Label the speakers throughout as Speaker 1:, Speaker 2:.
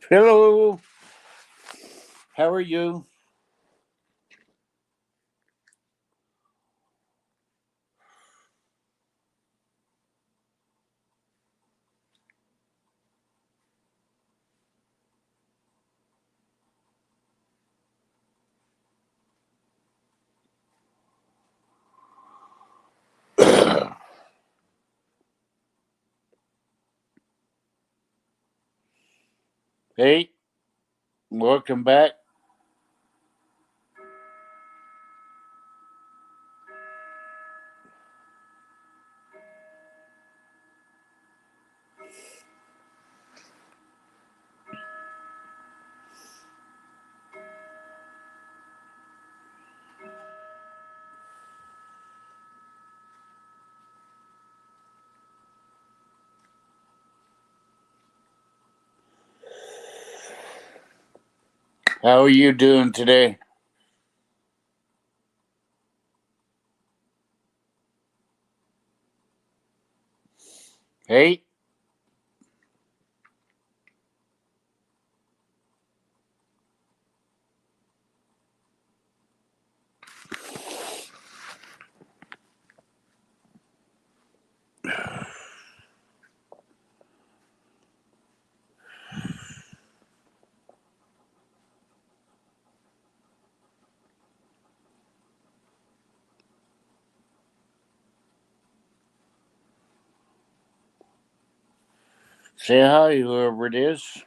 Speaker 1: Hello, how are you? Hey, welcome back. How are you doing today? Hey, say hi, whoever it is.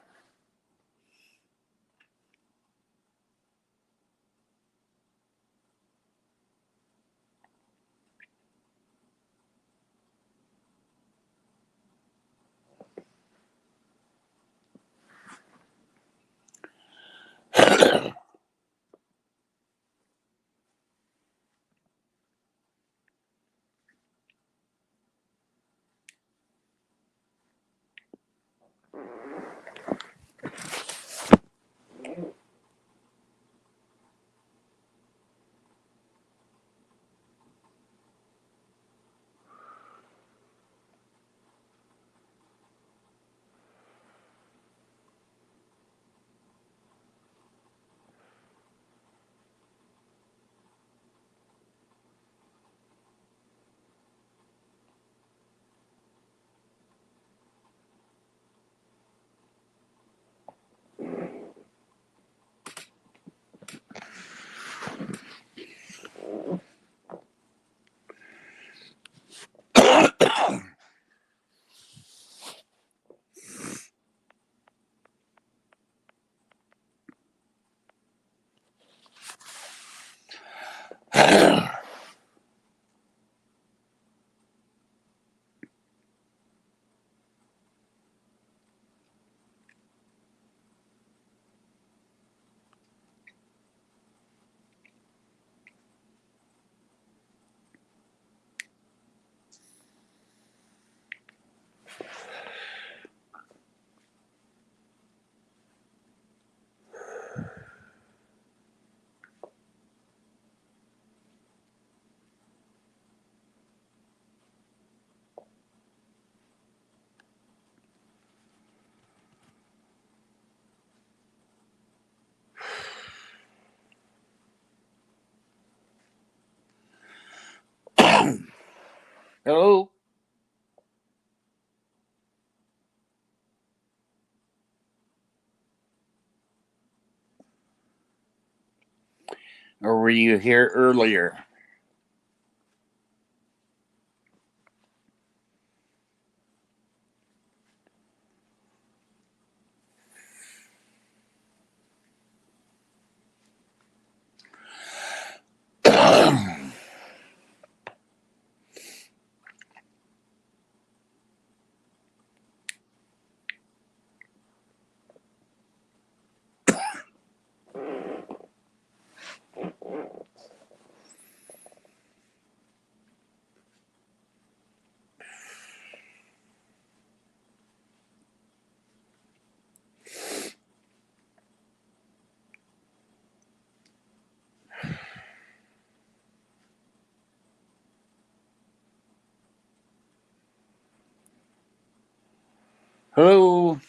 Speaker 1: Hello. Or were you here earlier? Hello.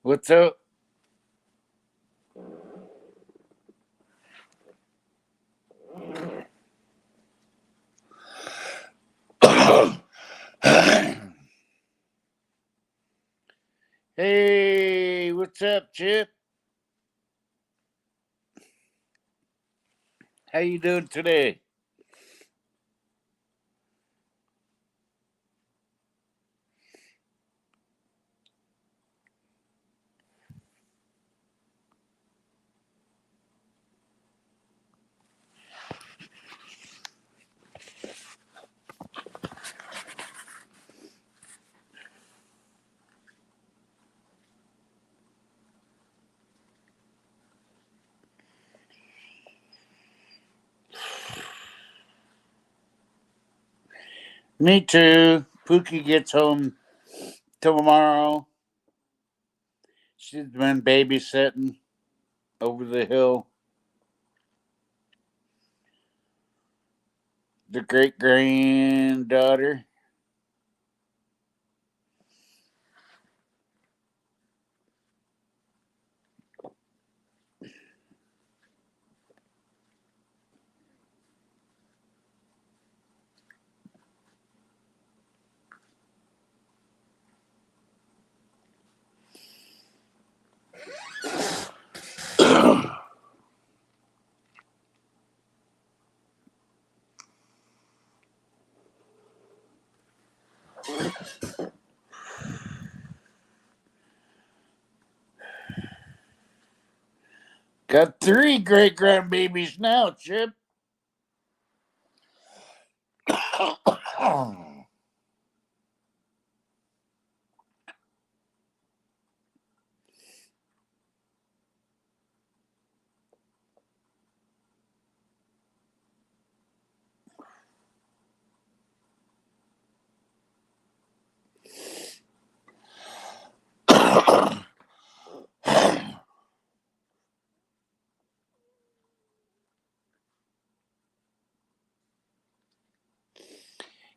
Speaker 1: What's up? Hey, what's up, Chip? How you doing today? Me too. Pookie gets home tomorrow. She's been babysitting over the hill. The great granddaughter. Got 3 great grandbabies now, Chip.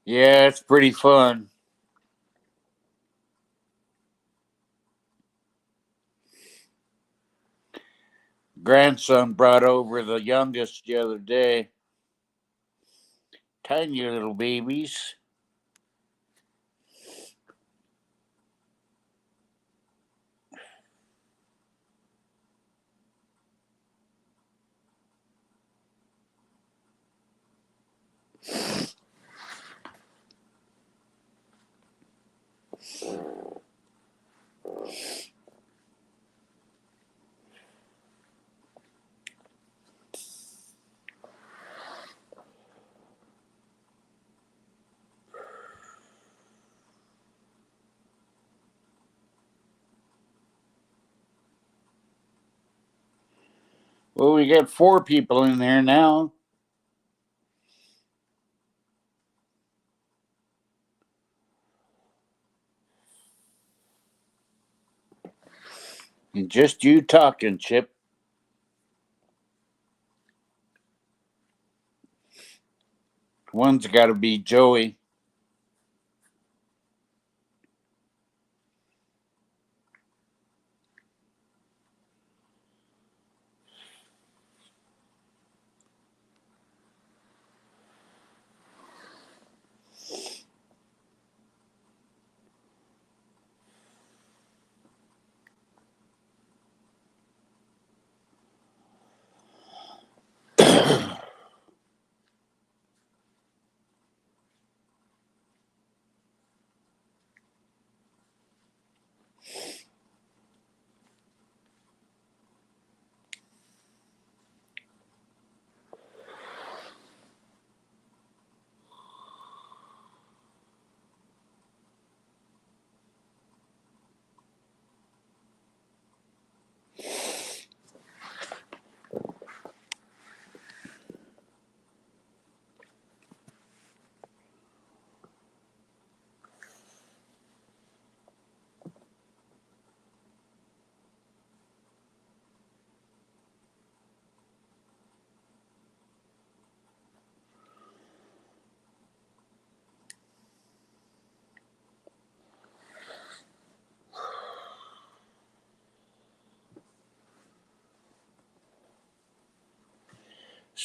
Speaker 1: Yeah, it's pretty fun. Grandson brought over the youngest the other day. Tiny little babies. Well, we got 4 people in there now. And just you talking, Chip. One's got to be Joey.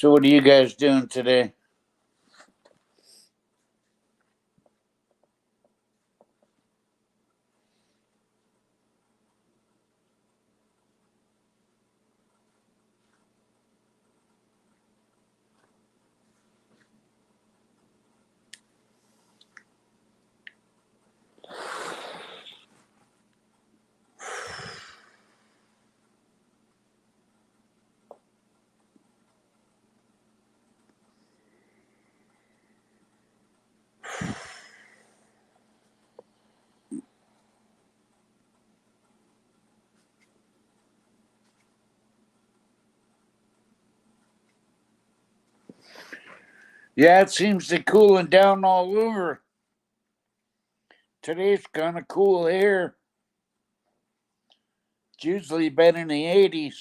Speaker 1: So what are you guys doing today? Yeah, it seems to cooling down all over. Today's kind of cool here. It's usually been in the 80s.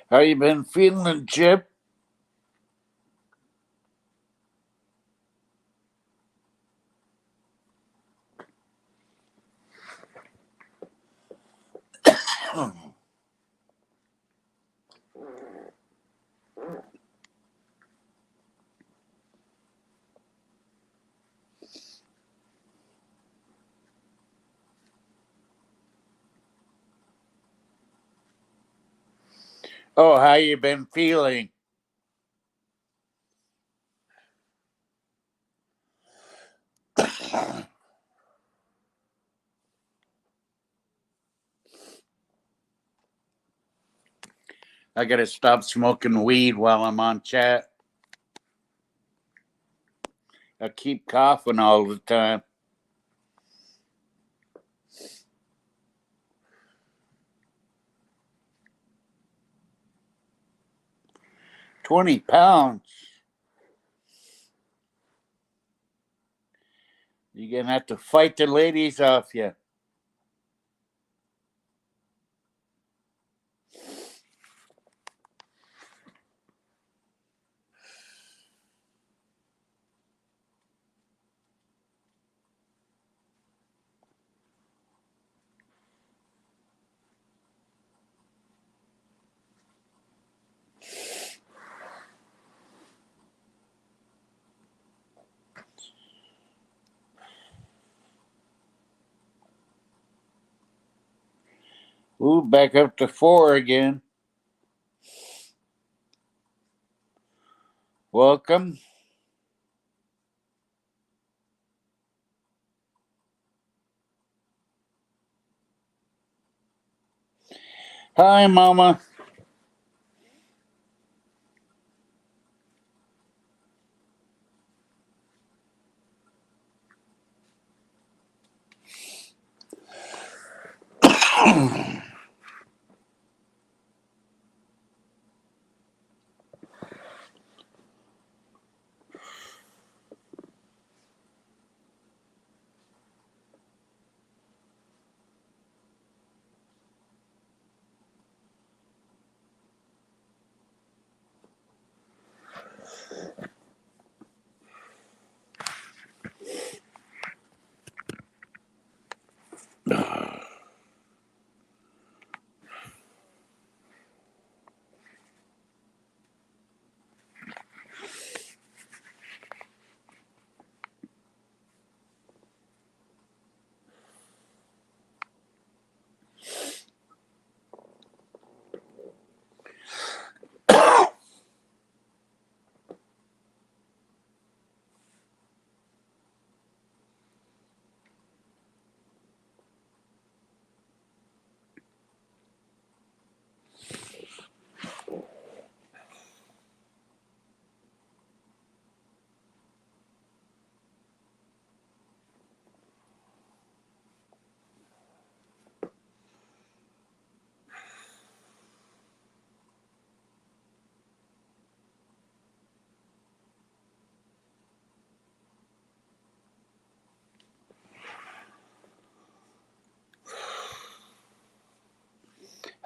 Speaker 1: How you been feeling, Chip? Oh, how you been feeling? I gotta stop smoking weed while I'm on chat. I keep coughing all the time. £20. You're gonna have to fight the ladies off you. Ooh, back up to 4 again. Welcome. Hi, Mama.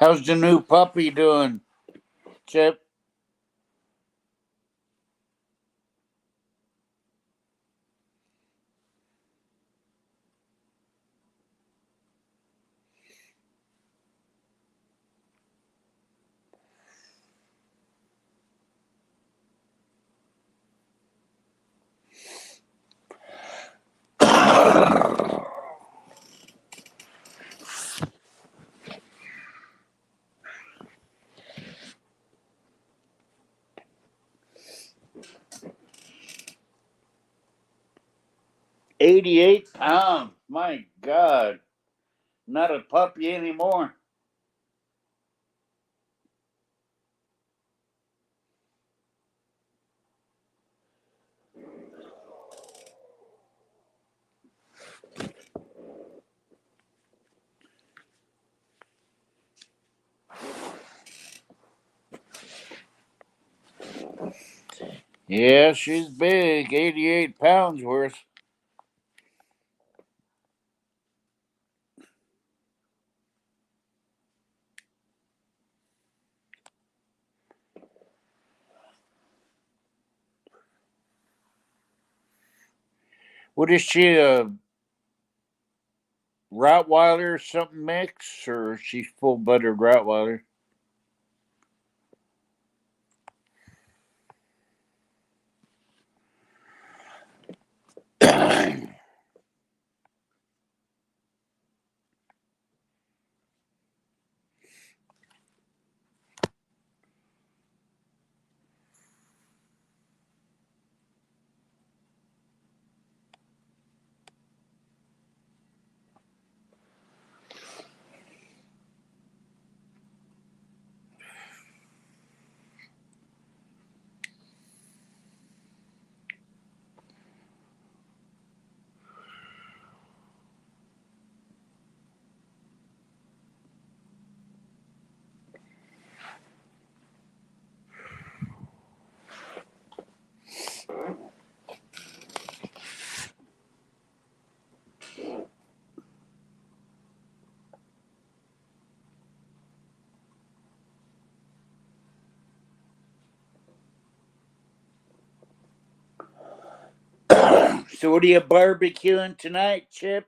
Speaker 1: How's the new puppy doing, Chip? £88. My God. Not a puppy anymore. Yeah, she's big. 88 pounds worth. What is she, a Rottweiler or something mix? Or she's full blooded Rottweiler? So, what are you barbecuing tonight, Chip?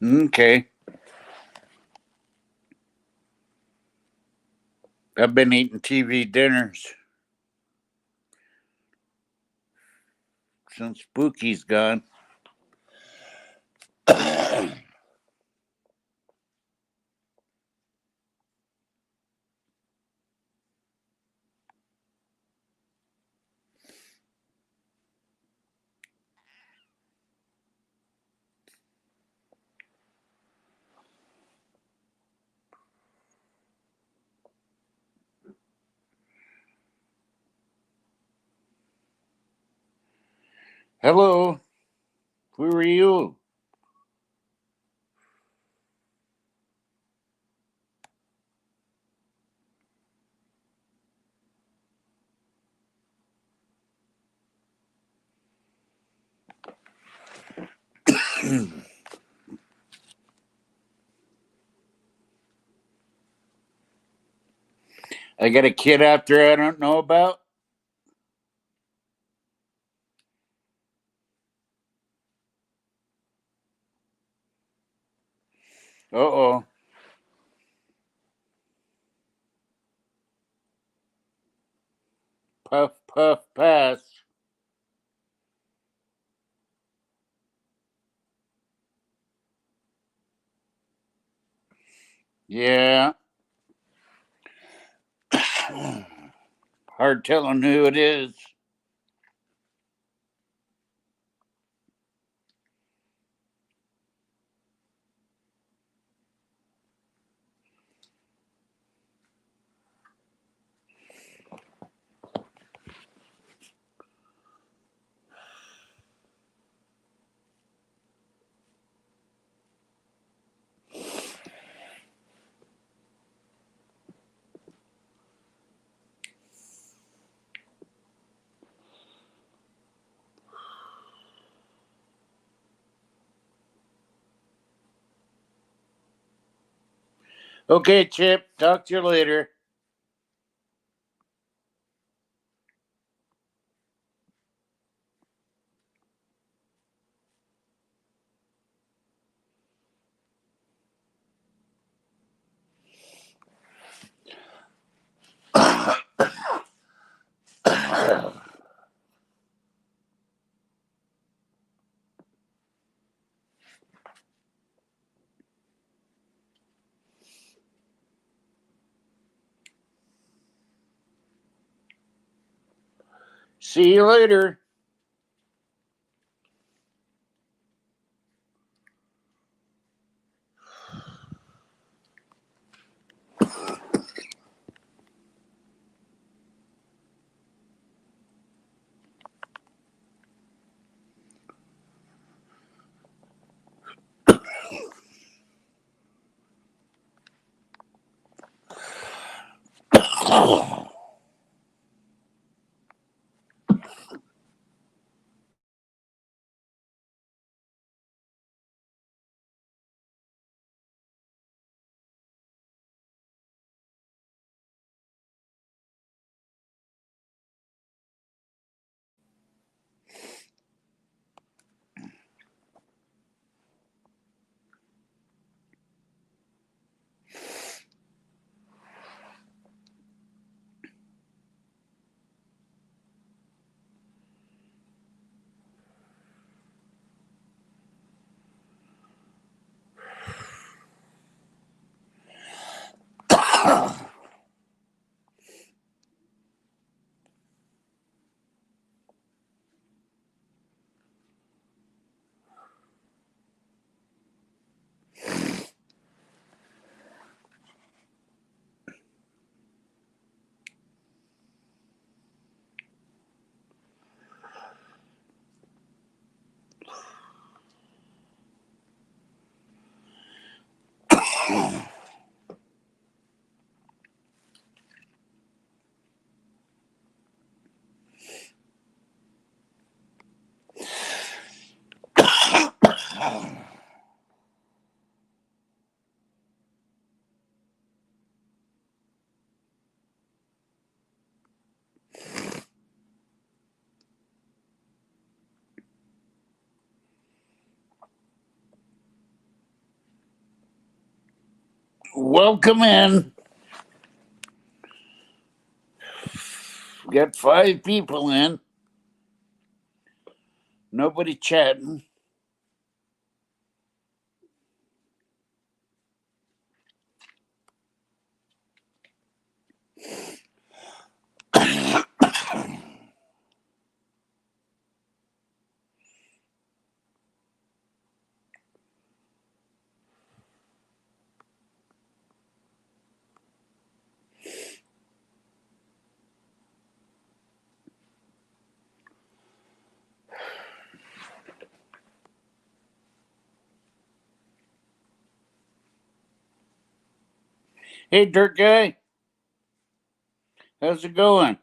Speaker 1: Okay. I've been eating TV dinners since Spooky's gone. Hello. Who are you? I got a kid out there I don't know about. Uh oh. Puff, puff, pass. Yeah. Hard telling who it is. Okay, Chip. Talk to you later. See you later. Welcome in. We got 5 people in. Nobody chatting. Hey, Dirt Guy. How's it going?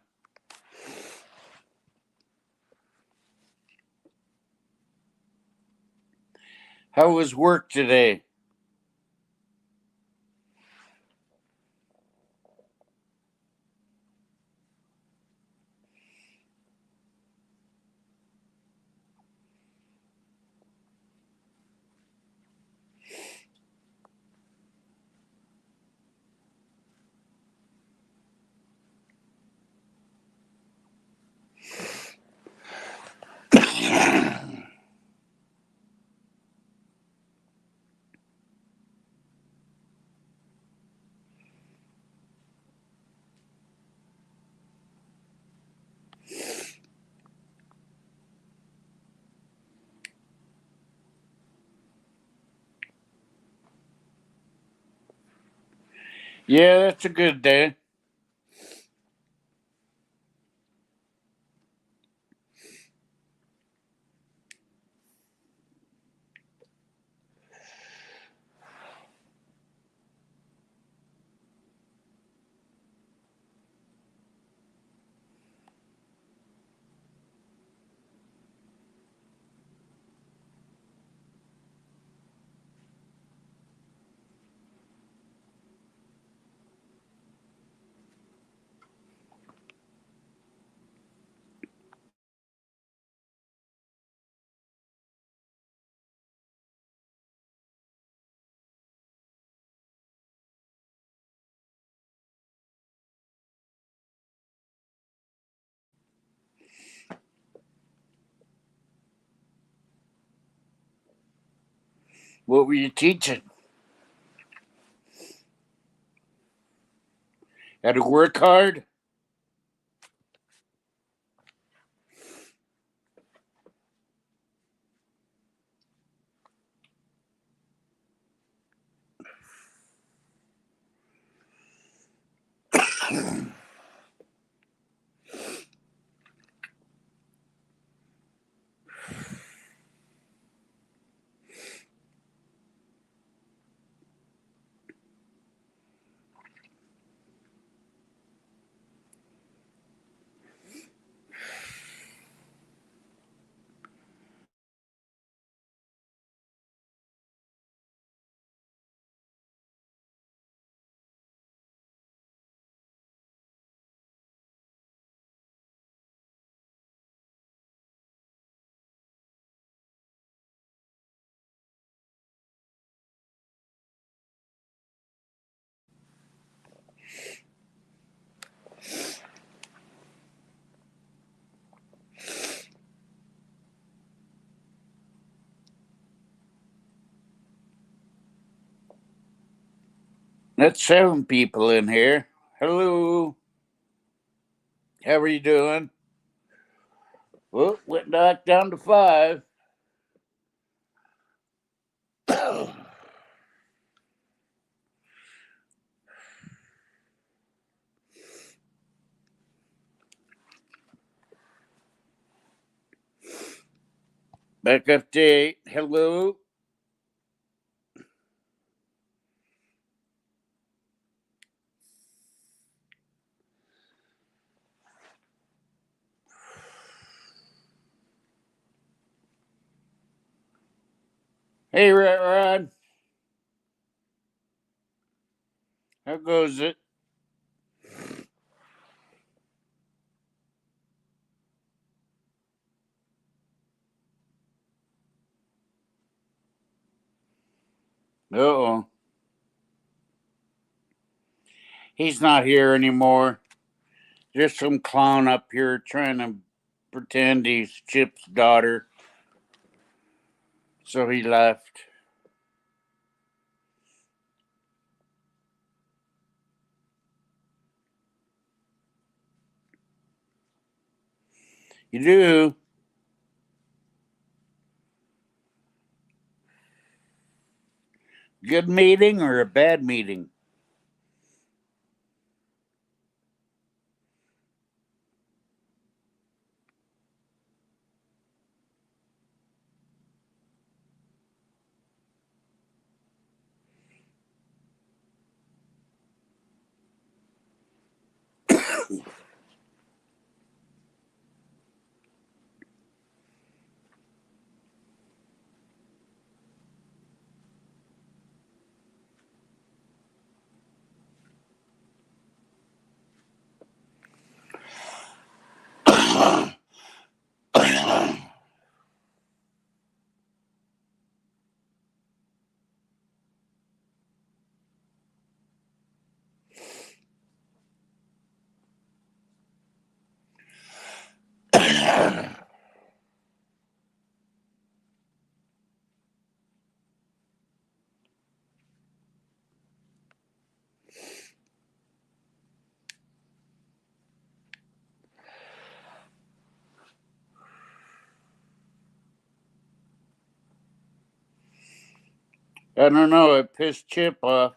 Speaker 1: How was work today? Yeah, that's a good day. What were you teaching? Had to work hard? That's 7 people in here. Hello. How are you doing? Well, went back down to 5. Back up to 8. Hello. Hey, Rod. How goes it? Uh-oh. He's not here anymore. Just some clown up here trying to pretend he's Chip's daughter. So he left. You do? Good meeting or a bad meeting? I don't know. It pissed Chip off.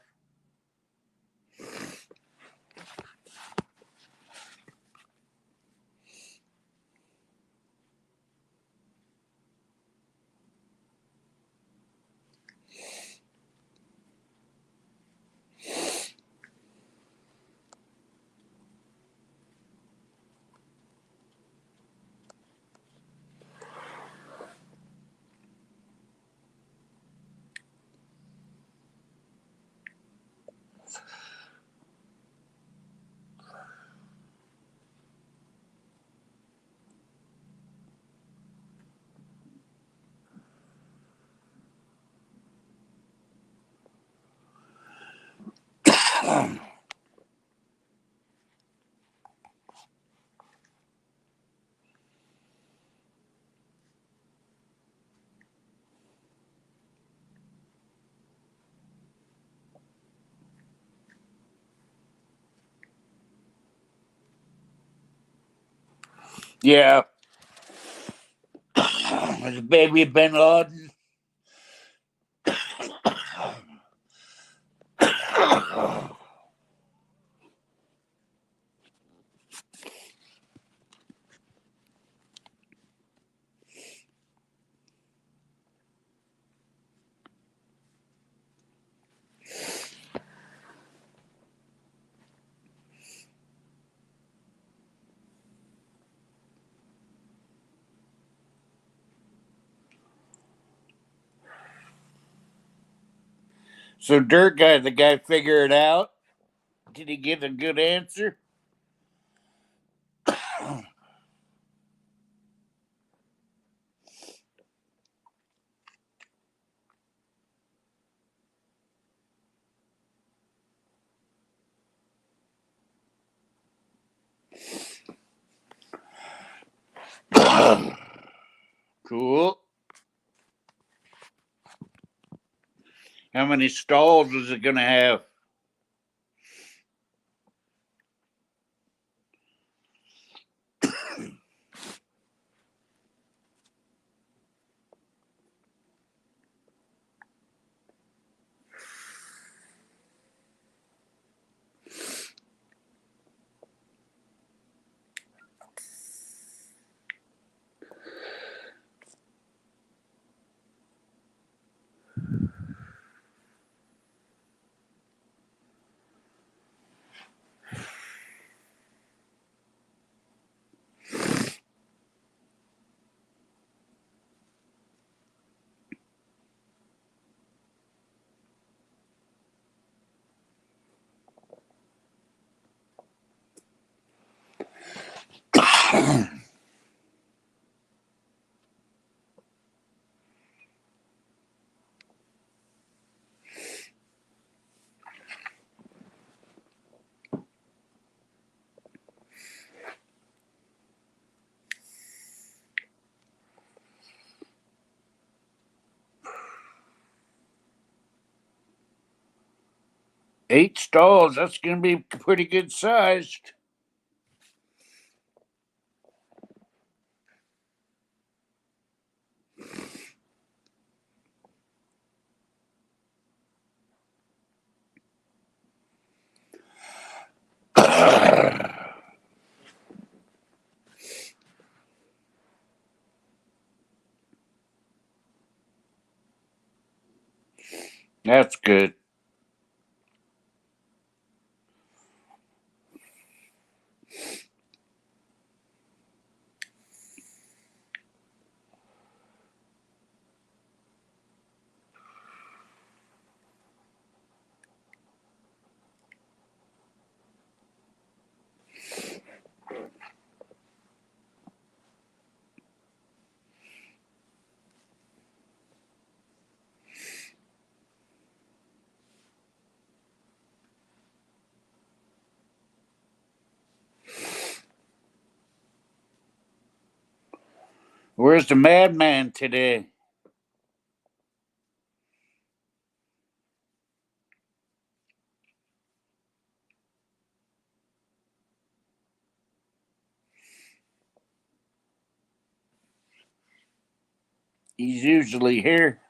Speaker 1: Yeah. There's baby Bin Laden. So Dirt Guy, the guy figure it out? Did he get a good answer? Cool. How many stalls is it going to have? Eight stalls. That's going to be pretty good sized. That's good. Where's the madman today? He's usually here.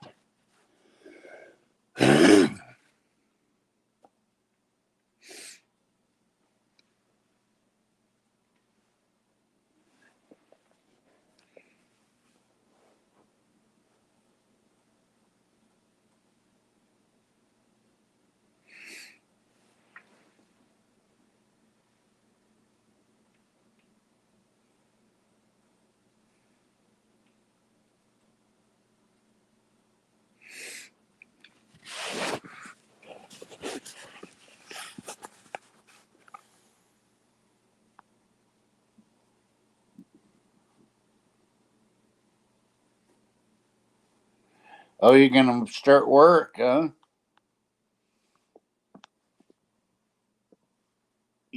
Speaker 1: Oh, you're going to start work, huh?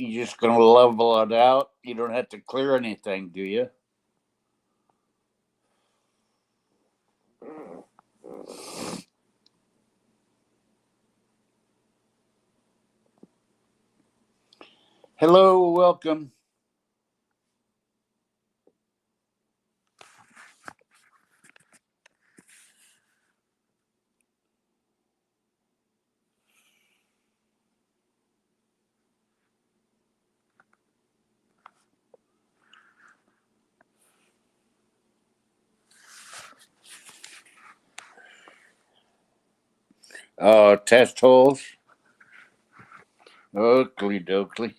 Speaker 1: You just gonna level it out? You don't have to clear anything, do you? Hello, welcome. Test holes. Oakley dokley.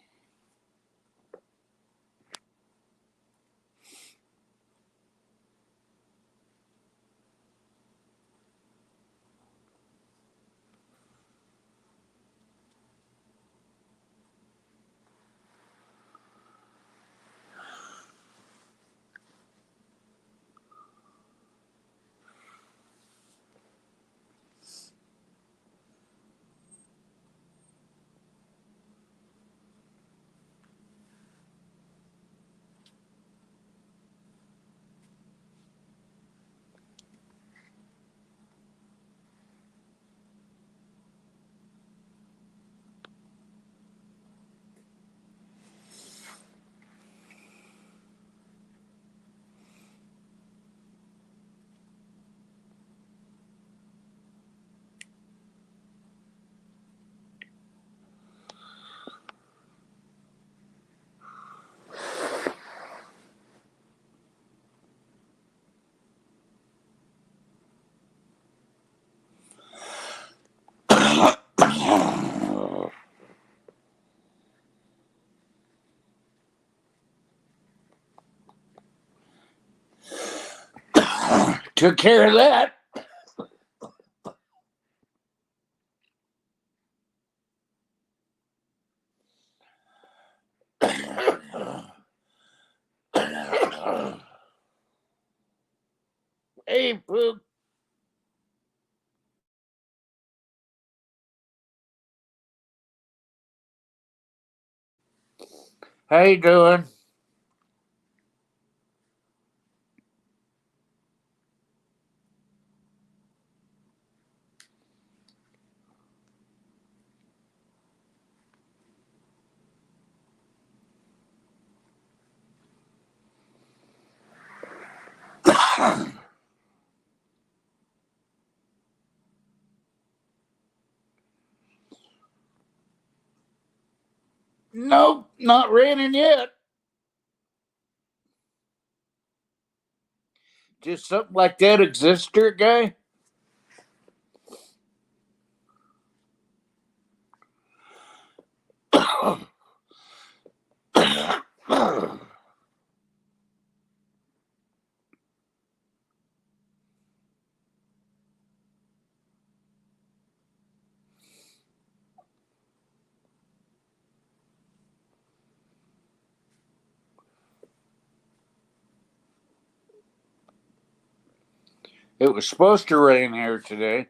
Speaker 1: Took care of that. Hey, Pook. How you doing? Nope, not raining yet. Just something like that exists here, guy. It was supposed to rain here today.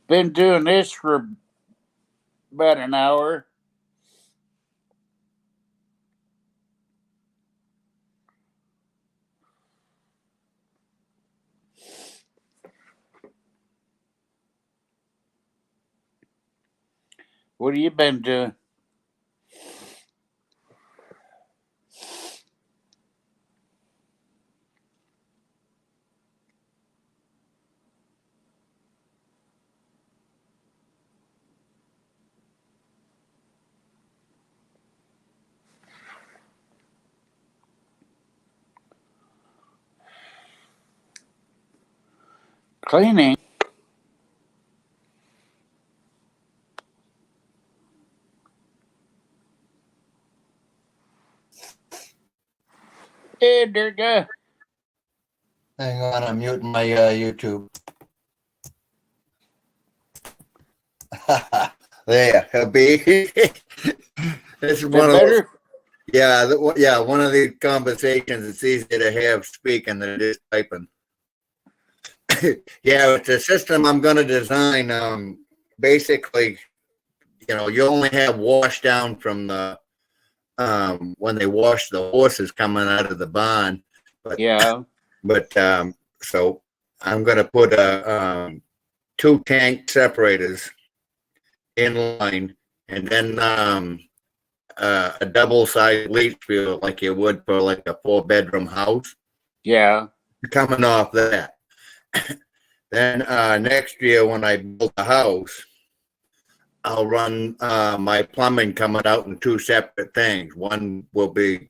Speaker 1: Been doing this for about an hour. What have you been doing? Cleaning. Hey, there, guy.
Speaker 2: Hang on, I'm muting my YouTube. There, it'll be. This is one of those. Yeah, one of these conversations. It's easier to have speaking than it is typing. Yeah, it's a system I'm going to design. Basically, you only have wash down from the when they wash the horses coming out of the barn. But so I'm going to put a 2 tank separators in line, and then a double-sized leach field like you would for like a 4-bedroom house.
Speaker 1: Yeah.
Speaker 2: Coming off that. Then next year when I build a house, I'll run my plumbing coming out in 2 separate things. One will be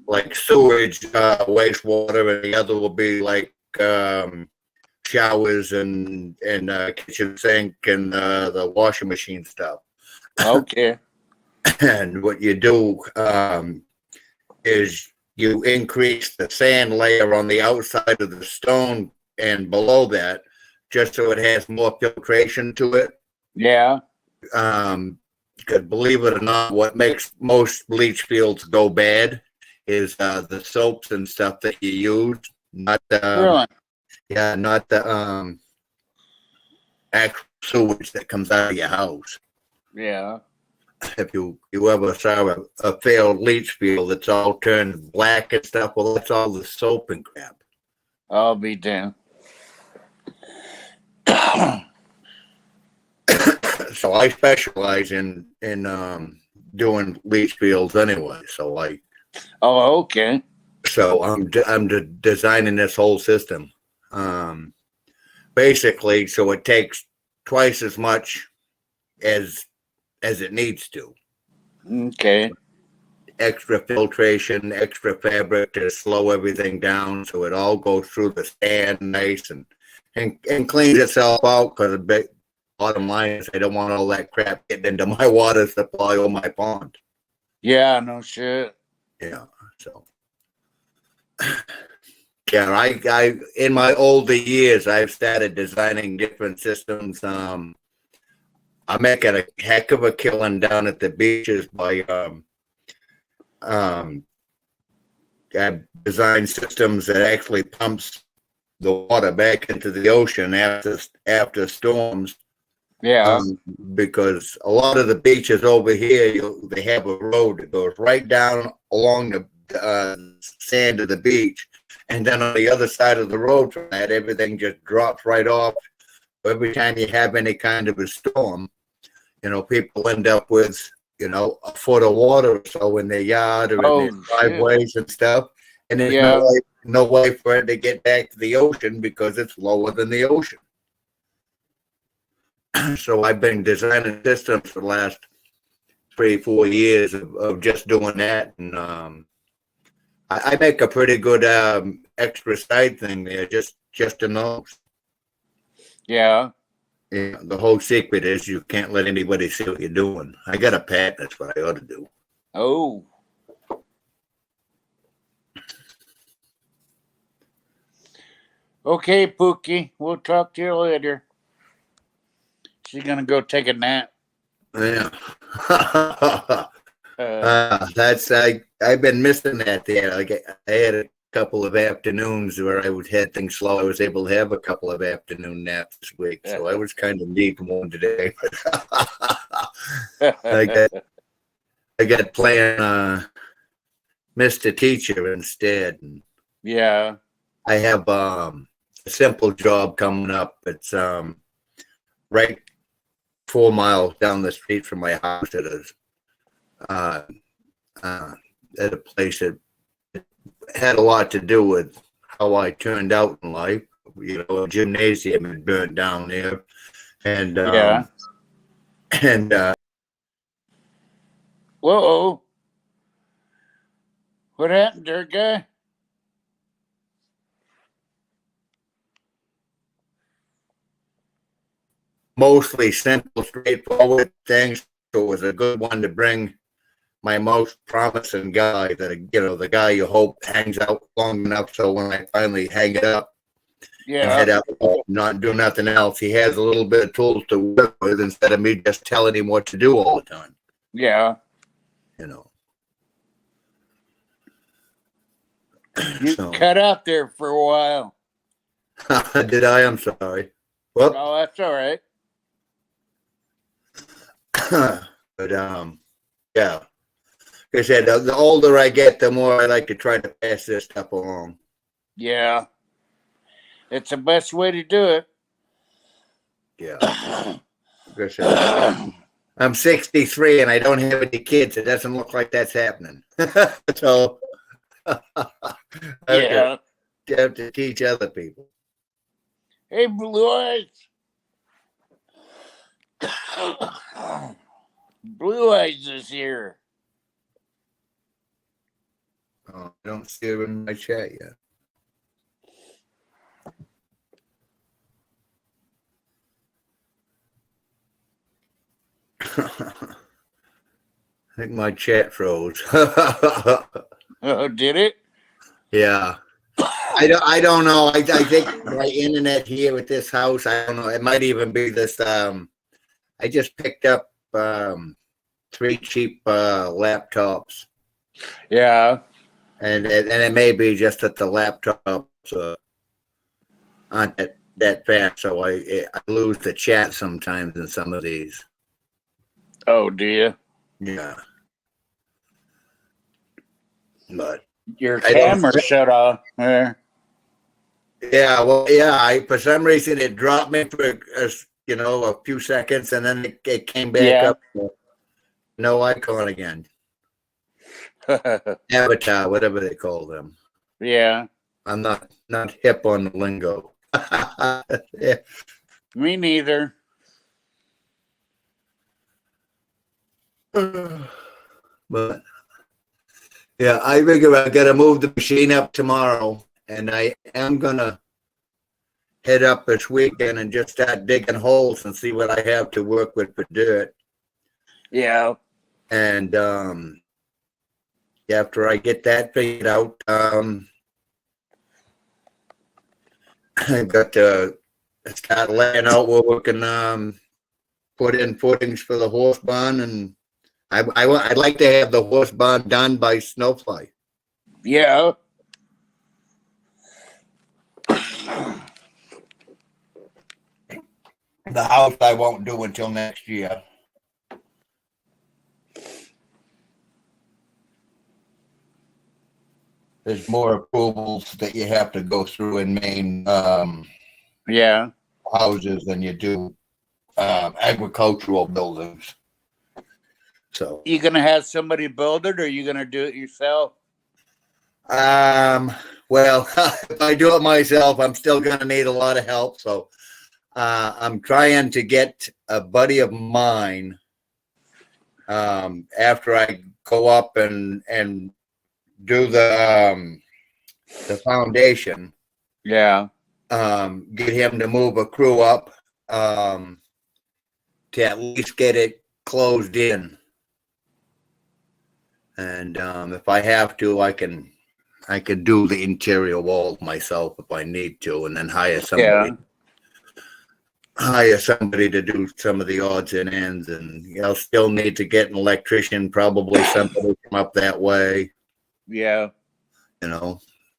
Speaker 2: like sewage, wastewater, and the other will be like showers and kitchen sink and the washing machine stuff.
Speaker 1: Okay.
Speaker 2: And what you do is you increase the sand layer on the outside of the stone and below that, just so it has more filtration to it.
Speaker 1: Yeah.
Speaker 2: Because believe it or not, what makes most bleach fields go bad is the soaps and stuff that you use, not the not the actual sewage that comes out of your house.
Speaker 1: Yeah.
Speaker 2: If you ever saw a failed leach field that's all turned black and stuff, well, that's all the soap and crap.
Speaker 1: I'll be damned.
Speaker 2: So I specialize in doing leach fields anyway. So
Speaker 1: okay.
Speaker 2: So I'm designing this whole system, basically, so it takes twice as much as it needs to.
Speaker 1: Okay.
Speaker 2: Extra filtration, extra fabric to slow everything down, so it all goes through the sand nice and cleans itself out. Because the bottom line is, I don't want all that crap getting into my water supply or my pond.
Speaker 1: Yeah, no shit.
Speaker 2: Yeah, so yeah, I in my older years, I've started designing different systems. I make a heck of a killing down at the beaches by I design systems that actually pumps the water back into the ocean after storms.
Speaker 1: Yeah.
Speaker 2: Because a lot of the beaches over here, they have a road that goes right down along the sand of the beach, and then on the other side of the road from that, everything just drops right off. Every time you have any kind of a storm, people end up with, a foot of water or so in their yard or in their driveways and stuff. And there's no way for it to get back to the ocean because it's lower than the ocean. So I've been designing systems for the last 3-4 years of just doing that. And I make a pretty good extra side thing there, just to know.
Speaker 1: Yeah.
Speaker 2: Yeah, the whole secret is you can't let anybody see what you're doing. I got a patent. That's what I ought to do.
Speaker 1: Oh. Okay, Pookie. We'll talk to you later. She's gonna go take a nap.
Speaker 2: Yeah. I've been missing that there. I had a couple of afternoons where I would had things slow. I was able to have a couple of afternoon naps this week, so I was kind of needing one today. I got playing Mr. Teacher instead. And
Speaker 1: yeah.
Speaker 2: I have a simple job coming up. It's right 4 miles down the street from my house. It is at a place that had a lot to do with how I turned out in life. A gymnasium had burnt down there, and
Speaker 1: whoa, what happened there, guy?
Speaker 2: Mostly simple, straightforward things. So it was a good one to bring my most promising guy, that the guy you hope hangs out long enough so when I finally hang it up, and head
Speaker 1: Yeah.
Speaker 2: out, not do nothing else. He has a little bit of tools to work with instead of me just telling him what to do all the time.
Speaker 1: Yeah.
Speaker 2: You know.
Speaker 1: You
Speaker 2: So
Speaker 1: cut out there for a while.
Speaker 2: did I? I'm sorry. Whoop.
Speaker 1: Oh, that's all right.
Speaker 2: But yeah. Like I said, the older I get, the more I like to try to pass this stuff along.
Speaker 1: Yeah. It's the best way to do it.
Speaker 2: Yeah. Like I said, I'm 63 and I don't have any kids. It doesn't look like that's happening. So I
Speaker 1: Yeah.
Speaker 2: have to teach other people.
Speaker 1: Hey, Blue Eyes. Blue Eyes is here.
Speaker 2: Oh, I don't see her in my chat yet. I think my chat froze.
Speaker 1: Oh, did it?
Speaker 2: Yeah. I don't know. I think my internet here with this house, I don't know. It might even be this. I just picked up 3 cheap laptops,
Speaker 1: Yeah.
Speaker 2: and it may be just that the laptops aren't that fast, so I lose the chat sometimes in some of these.
Speaker 1: Oh, do you?
Speaker 2: Yeah. But
Speaker 1: Your
Speaker 2: I don't-
Speaker 1: camera shut off there.
Speaker 2: yeah, well, yeah. For some reason it dropped me for a few seconds, and then it came back
Speaker 1: Yeah.
Speaker 2: up. No icon again. Avatar, whatever they call them.
Speaker 1: Yeah.
Speaker 2: I'm not hip on the lingo. Yeah.
Speaker 1: Me neither.
Speaker 2: But yeah, I figure I gotta move the machine up tomorrow, and I am gonna head up this weekend and just start digging holes and see what I have to work with for dirt.
Speaker 1: Yeah.
Speaker 2: And after I get that figured out, I've got to start laying out where we can put in footings for the horse barn, and I'd like to have the horse barn done by snowfly.
Speaker 1: Yeah.
Speaker 2: The house I won't do until next year. There's more approvals that you have to go through in Maine
Speaker 1: Yeah.
Speaker 2: houses than you do agricultural buildings. So
Speaker 1: You gonna have somebody build it, or you gonna do it yourself?
Speaker 2: well, if I do it myself, I'm still gonna need a lot of help. So I'm trying to get a buddy of mine after I go up and do the foundation.
Speaker 1: Yeah.
Speaker 2: Get him to move a crew up to at least get it closed in. And if I have to, I can do the interior walls myself if I need to, and then hire somebody.
Speaker 1: Yeah.
Speaker 2: Hire somebody to do some of the odds and ends, and I'll still need to get an electrician, probably somebody come up that way.
Speaker 1: Yeah.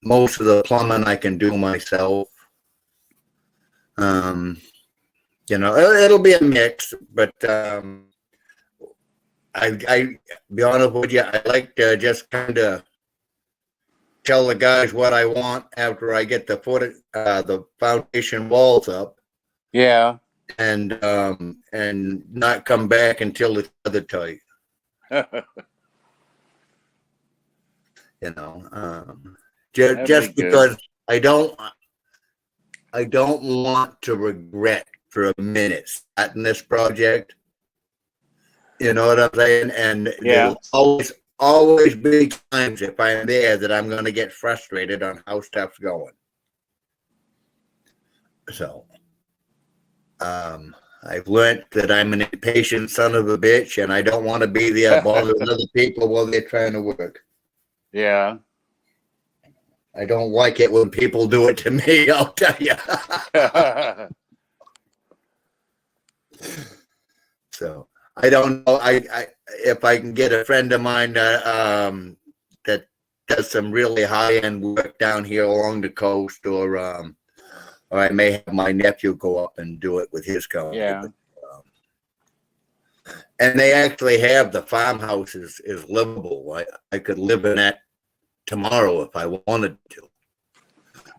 Speaker 2: Most of the plumbing I can do myself. It'll be a mix, but I be honest with you, I like to just kind of tell the guys what I want after I get the foundation walls up.
Speaker 1: Yeah.
Speaker 2: And not come back until it's other tight. Just because I don't want to regret for a minute starting this project. You know what I'm saying? And
Speaker 1: Yeah.
Speaker 2: there'll always be times if I'm there that I'm going to get frustrated on how stuff's going. So I've learned that I'm an impatient son of a bitch, and I don't want to be there bothering other people while they're trying to work.
Speaker 1: Yeah.
Speaker 2: I don't like it when people do it to me, I'll tell you. So I don't know. I if I can get a friend of mine that does some really high end work down here along the coast, or I may have my nephew go up and do it with his company.
Speaker 1: Yeah.
Speaker 2: But, and they actually have the farmhouse is livable. I could live in that tomorrow if I wanted to.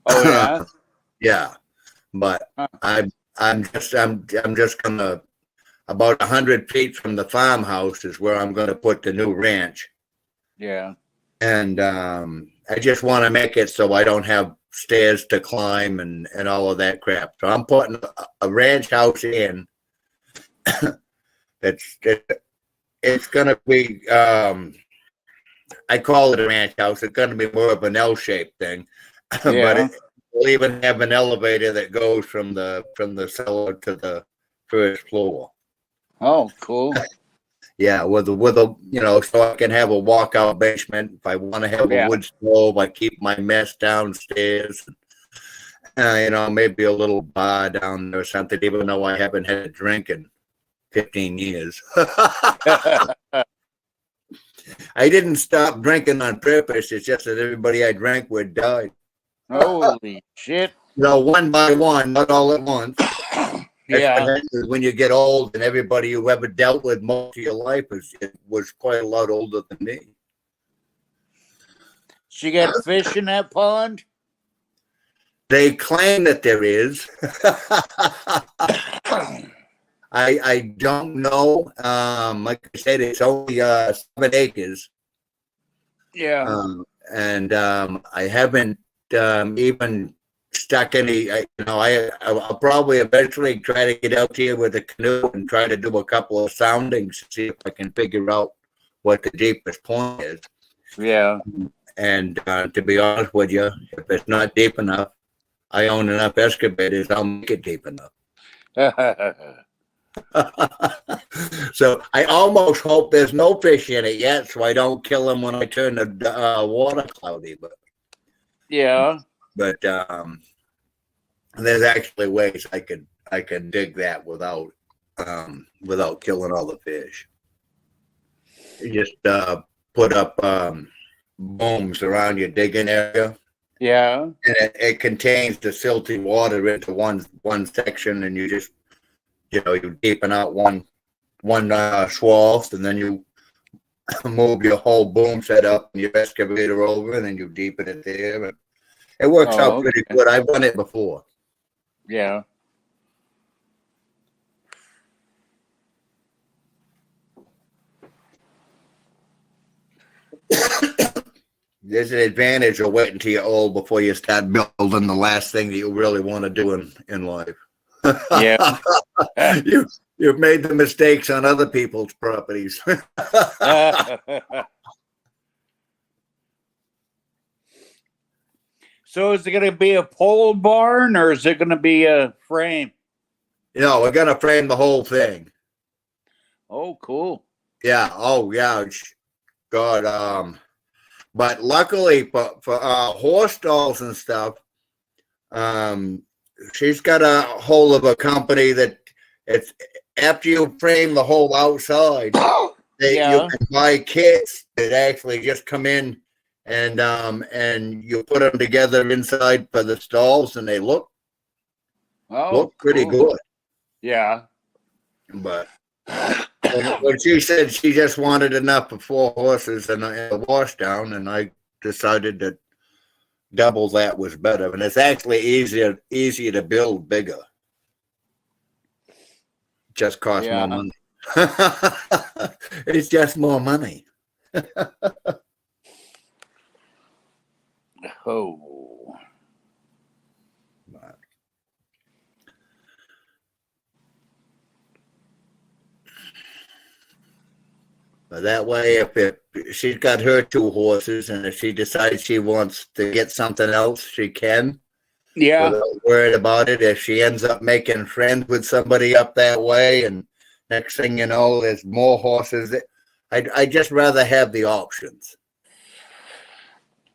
Speaker 1: Oh yeah.
Speaker 2: Yeah, but
Speaker 1: Huh.
Speaker 2: I'm just gonna about 100 feet from the farmhouse is where I'm gonna put the new ranch,
Speaker 1: Yeah.
Speaker 2: and I just want to make it so I don't have stairs to climb and all of that crap. So I'm putting a ranch house in. It's gonna be I call it a ranch house. It's gonna be more of an L-shaped thing, but
Speaker 1: Yeah.
Speaker 2: we'll even have an elevator that goes from the cellar to the first floor.
Speaker 1: Oh, cool.
Speaker 2: Yeah, with a so I can have a walkout basement. If I want to have a
Speaker 1: Yeah.
Speaker 2: wood stove, I keep my mess downstairs. Maybe a little bar down there or something, even though I haven't had a drink in 15 years. I didn't stop drinking on purpose. It's just that everybody I drank with died.
Speaker 1: Holy shit.
Speaker 2: One by one, not all at once.
Speaker 1: Yeah.
Speaker 2: When you get old, and everybody you ever dealt with most of your life was quite a lot older than me.
Speaker 1: She got fish in that pond?
Speaker 2: They claim that there is. I don't know. Like I said, it's only 7 acres.
Speaker 1: Yeah.
Speaker 2: And I haven't even stuck any. I'll probably eventually try to get out here with a canoe and try to do a couple of soundings to see if I can figure out what the deepest point is.
Speaker 1: Yeah.
Speaker 2: And to be honest with you, if it's not deep enough, I own enough excavators. I'll make it deep enough. So I almost hope there's no fish in it yet, so I don't kill them when I turn the water cloudy.
Speaker 1: Yeah.
Speaker 2: But there's actually ways I can dig that without killing all the fish. You just put up booms around your digging area.
Speaker 1: Yeah.
Speaker 2: And it contains the silty water into one section, and you just you deepen out one swath, and then you move your whole boom set up and your excavator over, and then you deepen it there. And it works out pretty good. I've done it before.
Speaker 1: Yeah.
Speaker 2: There's an advantage of waiting till you're old before you start building the last thing that you really want to do in life.
Speaker 1: Yeah.
Speaker 2: You've made the mistakes on other people's properties.
Speaker 1: So is it going to be a pole barn, or is it going to be a frame?
Speaker 2: We're gonna frame the whole thing.
Speaker 1: Oh, cool.
Speaker 2: Yeah. Oh, yeah. God. But luckily for horse stalls and stuff, she's got a hold of a company that it's after you frame the whole outside, you can buy kits that actually just come in and you put them together inside for the stalls, and they look pretty good.
Speaker 1: Yeah.
Speaker 2: But when she said she just wanted enough for 4 horses and a wash down, and I decided that double that was better, and it's actually easier to build bigger. Just costs more money. It's just more money.
Speaker 1: Oh.
Speaker 2: But that way, if she's got her 2 horses, and if she decides she wants to get something else, she can.
Speaker 1: Yeah.
Speaker 2: Without worried about it. If she ends up making friends with somebody up that way, and next thing you know, there's more horses. I'd just rather have the options.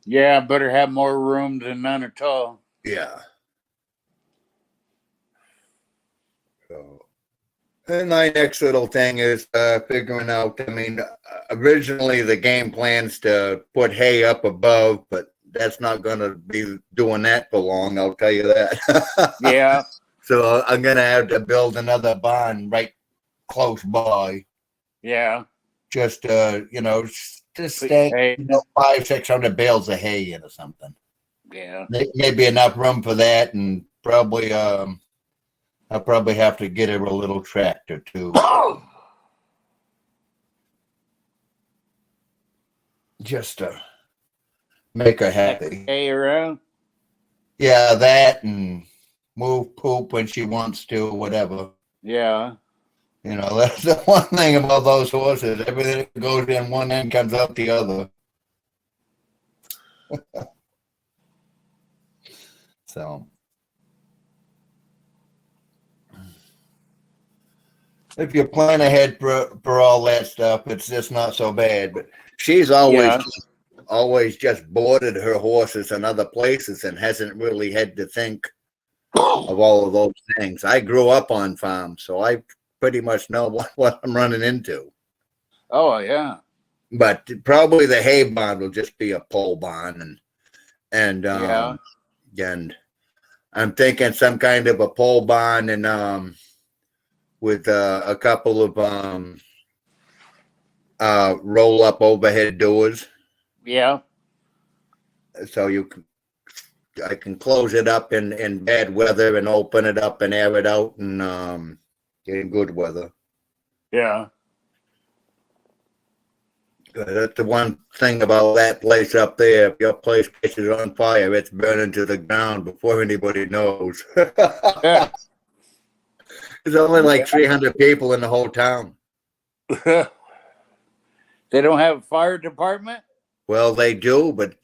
Speaker 1: Yeah, better have more room than none at all.
Speaker 2: Yeah. So, and my next little thing is figuring out. I mean, originally the game plans to put hay up above, but that's not going to be doing that for long. I'll tell you that.
Speaker 1: Yeah,
Speaker 2: So I'm going to have to build another barn right close by,
Speaker 1: yeah.
Speaker 2: just just
Speaker 1: Put
Speaker 2: stay,
Speaker 1: hay.
Speaker 2: 500-600 bales of hay in or something.
Speaker 1: Yeah.
Speaker 2: Maybe enough room for that, and probably I'll probably have to get her a little tractor too, just to make her happy.
Speaker 1: Hay around.
Speaker 2: Yeah, that and move poop when she wants to, whatever.
Speaker 1: Yeah.
Speaker 2: That's the one thing about those horses. Everything that goes in one end comes out the other. So, if you plan ahead for all that stuff, it's just not so bad. But she's always just boarded her horses in other places and hasn't really had to think of all of those things. I grew up on farms, so I pretty much know what I'm running into.
Speaker 1: Oh yeah.
Speaker 2: But probably the hay barn will just be a pole barn, and I'm thinking some kind of a pole barn and with a couple of roll up overhead doors.
Speaker 1: Yeah.
Speaker 2: So I can close it up in bad weather and open it up and air it out in good weather.
Speaker 1: Yeah.
Speaker 2: That's the one thing about that place up there. If your place catches on fire, it's burning to the ground before anybody knows.
Speaker 1: Yeah.
Speaker 2: There's only like 300 people in the whole town.
Speaker 1: They don't have a fire department?
Speaker 2: Well, they do, but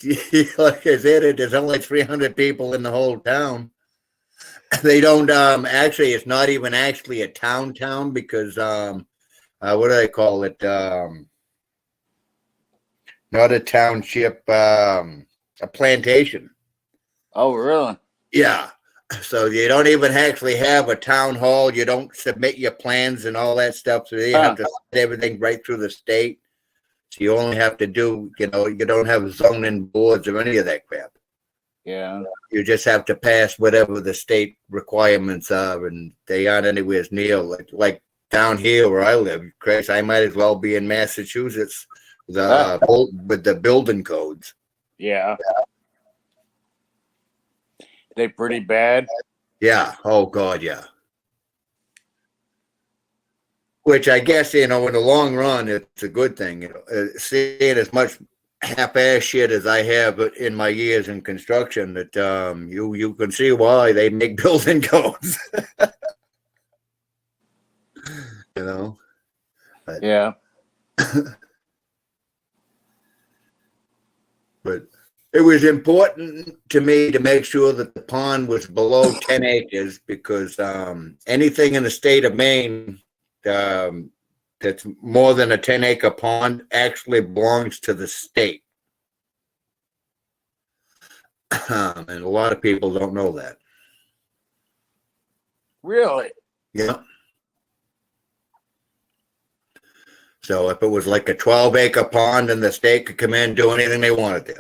Speaker 2: like I said, there's only 300 people in the whole town. They don't actually, it's not even actually a town because what do they call it? Not a township, a plantation.
Speaker 1: Oh, really?
Speaker 2: Yeah. So you don't even actually have a town hall. You don't submit your plans and all that stuff. So you have to send everything right through the state. So you only have to do, you don't have zoning boards or any of that crap.
Speaker 1: Yeah.
Speaker 2: You just have to pass whatever the state requirements are, and they aren't anywhere near like down here where I live. Chris, I might as well be in Massachusetts with the building codes.
Speaker 1: Yeah. They pretty bad.
Speaker 2: Yeah. Oh God, yeah. Which I guess, in the long run, it's a good thing. Seeing as much half-ass shit as I have in my years in construction, that you can see why they make building codes. But,
Speaker 1: Yeah.
Speaker 2: But it was important to me to make sure that the pond was below 10 acres because anything in the state of Maine that's more than a 10-acre pond actually belongs to the state. And a lot of people don't know that.
Speaker 1: Really?
Speaker 2: Yeah. So if it was like a 12-acre pond, and the state could come in and do anything they wanted to.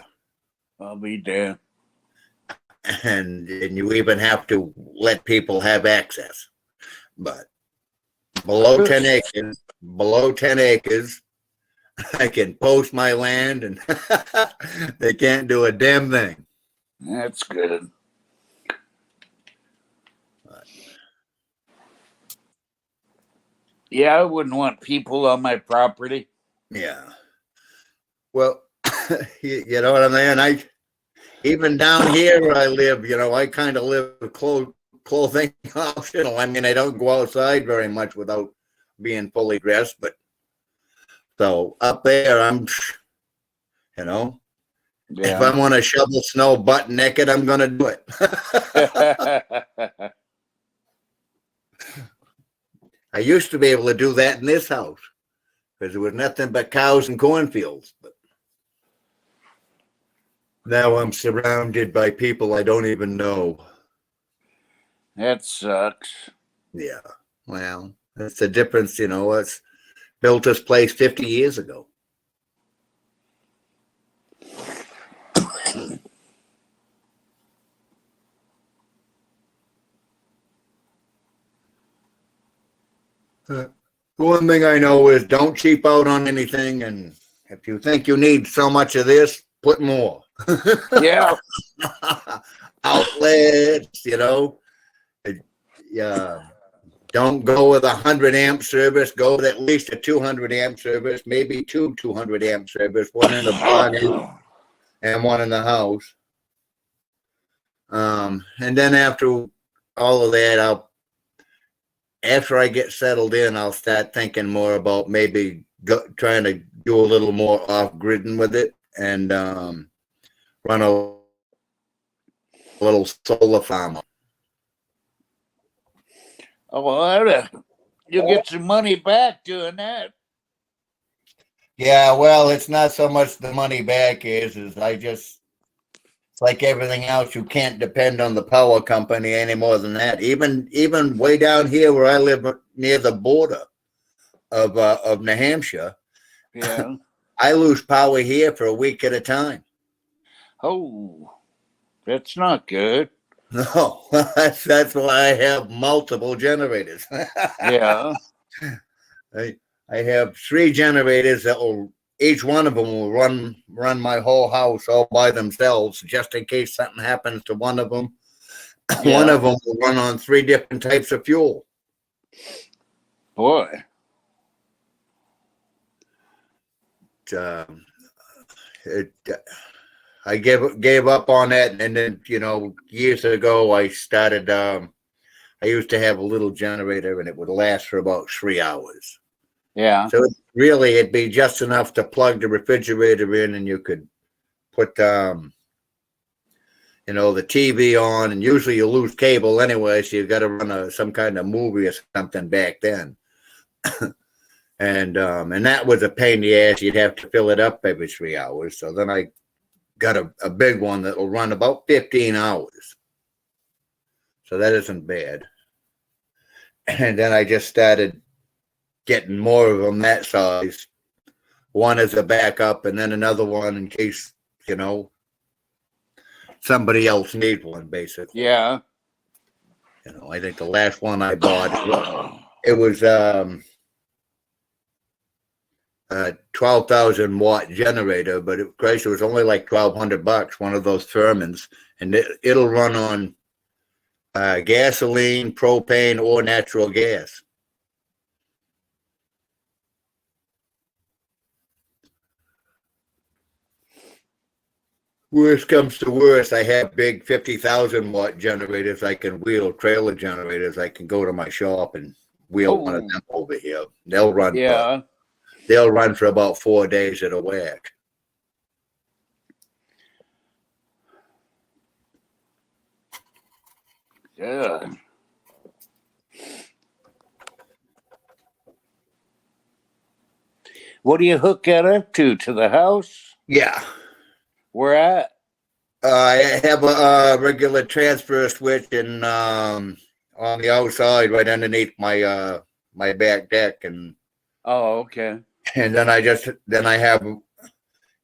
Speaker 1: I'll be damned.
Speaker 2: And you even have to let people have access. But below 10 acres, I can post my land and they can't do a damn thing.
Speaker 1: That's good. Yeah, I wouldn't want people on my property.
Speaker 2: Yeah. Well, you know what I mean? Even down here where I live, I kind of live clothing optional. I mean, I don't go outside very much without being fully dressed, but so up there, if I want to shovel snow butt naked, I'm going to do it. I used to be able to do that in this house because there was nothing but cows and cornfields. But Now I'm surrounded by people I don't even know.
Speaker 1: That sucks.
Speaker 2: Yeah. Well, that's the difference, you know. It's built this place 50 years ago. One thing I know is don't cheap out on anything, and if you think you need so much of this, put more.
Speaker 1: Yeah.
Speaker 2: Outlets, you know. Yeah. Don't go with 100 amp service. Go with at least a 200 amp service, maybe two 200 amp service, one in the barn and one in the house. And then after all of that, after I get settled in, I'll start thinking more about maybe trying to do a little more off-gridding with it and run a little solar farm.
Speaker 1: Oh, well, you'll get some money back doing that.
Speaker 2: Yeah, well, it's not so much the money back is it's like everything else, you can't depend on the power company any more than that. Even way down here where I live near the border of New Hampshire,
Speaker 1: Yeah.
Speaker 2: I lose power here for a week at a time.
Speaker 1: Oh, that's not good.
Speaker 2: No, that's why I have multiple generators.
Speaker 1: Yeah.
Speaker 2: I have 3 generators that will each one of them will run my whole house all by themselves, just in case something happens to one of them.
Speaker 1: Yeah.
Speaker 2: One of them will run on 3 different types of fuel.
Speaker 1: Boy.
Speaker 2: I gave up on that, and then years ago I started. I used to have a little generator, and it would last for about 3 hours.
Speaker 1: Yeah.
Speaker 2: So really, it'd be just enough to plug the refrigerator in, and you could put the TV on. And usually you lose cable anyway, so you got to run some kind of movie or something back then. And that was a pain in the ass. You'd have to fill it up every 3 hours. So then I got a big one that will run about 15 hours. So that isn't bad. And then I just started getting more of them that size. One as a backup, and then another one in case, somebody else needs one, basically.
Speaker 1: Yeah.
Speaker 2: I think the last one I bought, it was a 12,000 watt generator, but it was only like $1,200, one of those Thermans, and it'll run on gasoline, propane, or natural gas. Worst comes to worst, I have big 50,000 watt generators I can wheel, trailer generators. I can go to my shop and wheel one of them over here. They'll run.
Speaker 1: Yeah.
Speaker 2: They'll run for about 4 days at a whack.
Speaker 1: Yeah. What do you hook that up to the house?
Speaker 2: Yeah.
Speaker 1: Where at?
Speaker 2: I have a regular transfer switch and on the outside, right underneath my my back deck, and
Speaker 1: Okay.
Speaker 2: And then I have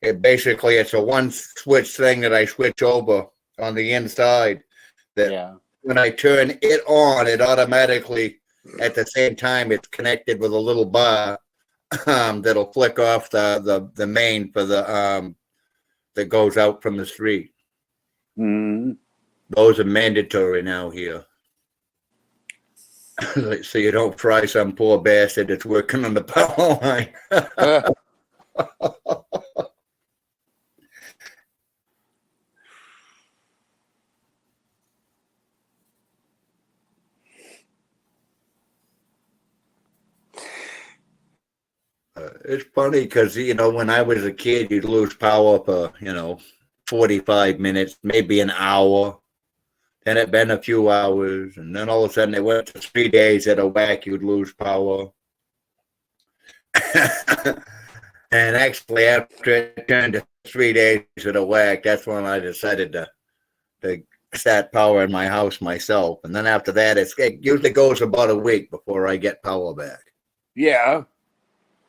Speaker 2: it. Basically, it's a one switch thing that I switch over on the inside. That when I turn it on, it automatically, at the same time, it's connected with a little bar that'll flick off the main for the that goes out from the street.
Speaker 1: Mm-hmm.
Speaker 2: Those are mandatory now here. So you don't fry some poor bastard that's working on the power line. It's funny because, when I was a kid, you'd lose power for, 45 minutes, maybe an hour. Then it'd been a few hours, and then all of a sudden it went to 3 days at a whack, you'd lose power. And actually, after it turned to 3 days of the whack, that's when I decided to start powering my house myself. And then after that, it usually goes about a week before I get power back.
Speaker 1: Yeah.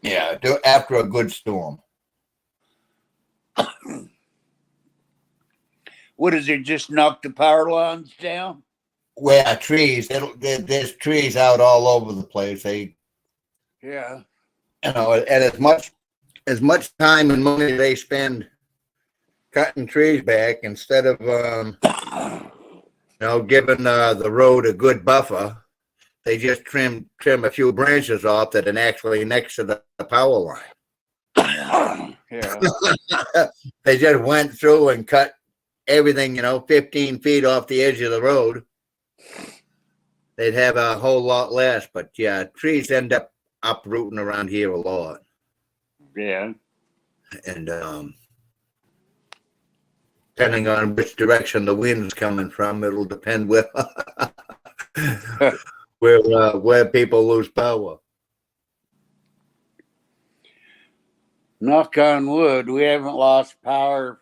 Speaker 2: Yeah, after a good storm.
Speaker 1: What is it? Just knock the power lines down?
Speaker 2: Well, trees. There's trees out all over the place.
Speaker 1: Yeah.
Speaker 2: And as much time and money they spend cutting trees back instead of giving the road a good buffer, they just trim a few branches off that are actually next to the power line.
Speaker 1: Yeah.
Speaker 2: They just went through and cut everything, 15 feet off the edge of the road. They'd have a whole lot less, but yeah, trees end up uprooting around here a lot.
Speaker 1: Yeah.
Speaker 2: And depending on which direction the wind's coming from, it'll depend where people lose power.
Speaker 1: Knock on wood, we haven't lost power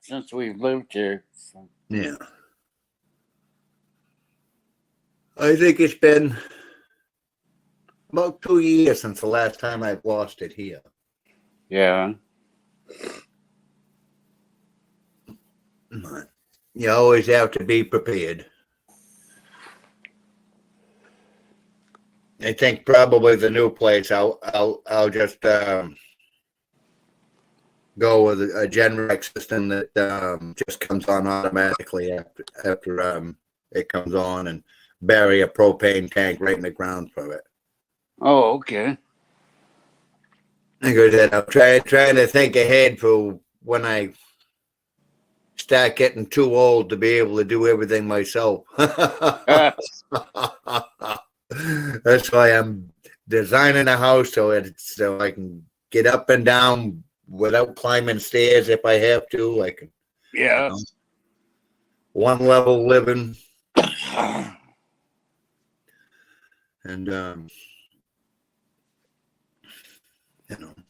Speaker 1: since we've lived here. So.
Speaker 2: Yeah. I think it's been about 2 years since the last time I've lost it here.
Speaker 1: Yeah.
Speaker 2: You always have to be prepared. I think probably the new place, I'll just go with a Genrex system that just comes on automatically after it comes on, and bury a propane tank right in the ground for it.
Speaker 1: Oh, okay.
Speaker 2: Like I said, I'm trying to think ahead for when I start getting too old to be able to do everything myself. That's why I'm designing a house so I can get up and down without climbing stairs if I have to. I can,
Speaker 1: Yeah.
Speaker 2: One level living. And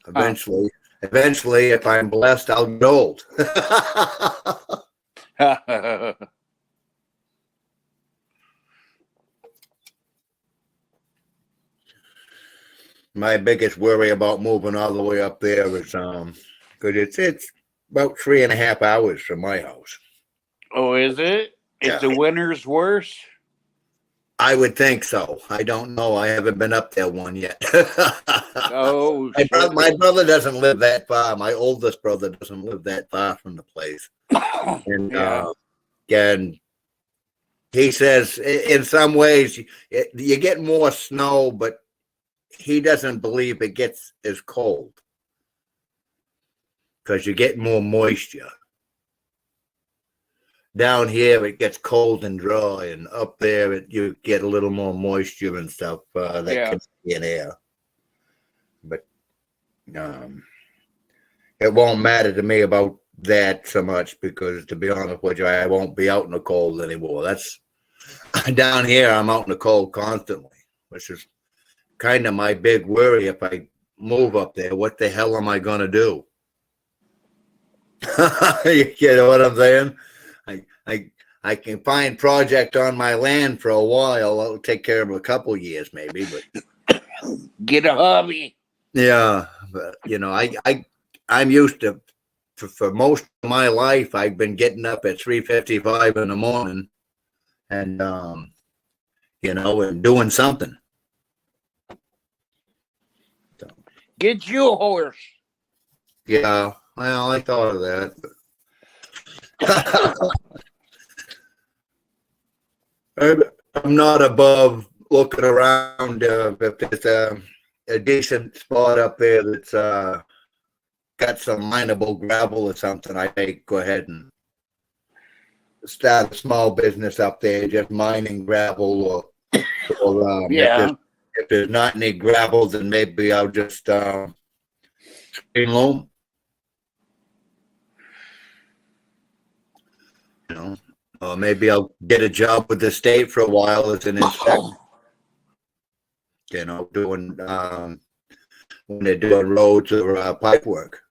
Speaker 2: eventually, if I'm blessed, I'll get old. My biggest worry about moving all the way up there is because it's about 3.5 hours from my house.
Speaker 1: Oh, is it? Is
Speaker 2: Yeah.
Speaker 1: the winter's worse?
Speaker 2: I would think so. I don't know. I haven't been up there one yet.
Speaker 1: Oh,
Speaker 2: my brother doesn't live that far. My oldest brother doesn't live that far from the place. And
Speaker 1: yeah.
Speaker 2: and he says in some ways you get more snow, but he doesn't believe it gets as cold because you get more moisture. Down here, it gets cold and dry, and up there, you get a little more moisture and stuff that can be in air. But it won't matter to me about that so much because, to be honest with you, I won't be out in the cold anymore. That's down here. I'm out in the cold constantly, which is kind of my big worry. If I move up there, what the hell am I going to do? You know what I'm saying? I can find project on my land for a while. I'll take care of a couple years maybe, but
Speaker 1: get a hobby.
Speaker 2: Yeah, but I'm used to for most of my life I've been getting up at 3:55 in the morning and and doing something. So,
Speaker 1: get you a horse.
Speaker 2: Yeah, well, I thought of that. But I'm not above looking around if there's a decent spot up there that's got some mineable gravel or something. I may go ahead and start a small business up there, just mining gravel, or if there's not any gravel, then maybe I'll just screen loam. Or maybe I'll get a job with the state for a while as an inspector. Doing when they're doing roads or pipe work.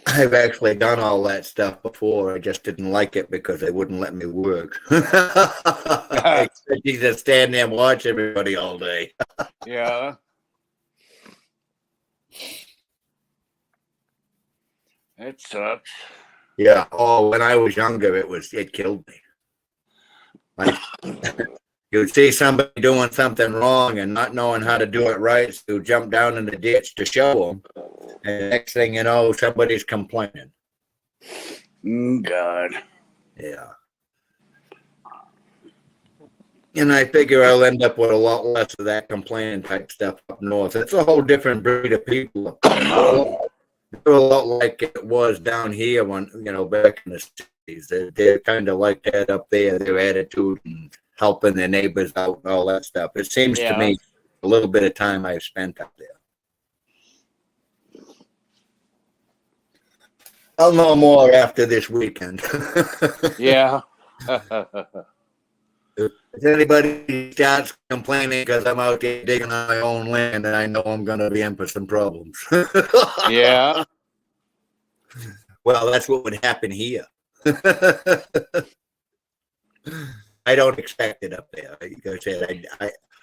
Speaker 2: I've actually done all that stuff before. I just didn't like it because they wouldn't let me work. I expect you to stand there and watch everybody all day.
Speaker 1: Yeah. It sucks.
Speaker 2: Yeah. Oh, when I was younger, it killed me. Like you'd see somebody doing something wrong and not knowing how to do it right, so you jump down in the ditch to show them, and the next thing you know, somebody's complaining.
Speaker 1: God.
Speaker 2: Yeah. And I figure I'll end up with a lot less of that complaining type stuff up north. It's a whole different breed of people up there. They're a lot like it was down here when, back in the cities. They're kind of like that up there, their attitude and helping their neighbors out and all that stuff. It seems to me a little bit of time I've spent up there. I'll know more after this weekend.
Speaker 1: Yeah.
Speaker 2: If anybody starts complaining because I'm out there digging on my own land, then I know I'm going to be in for some problems.
Speaker 1: Yeah.
Speaker 2: Well, that's what would happen here. I don't expect it up there. Like I said,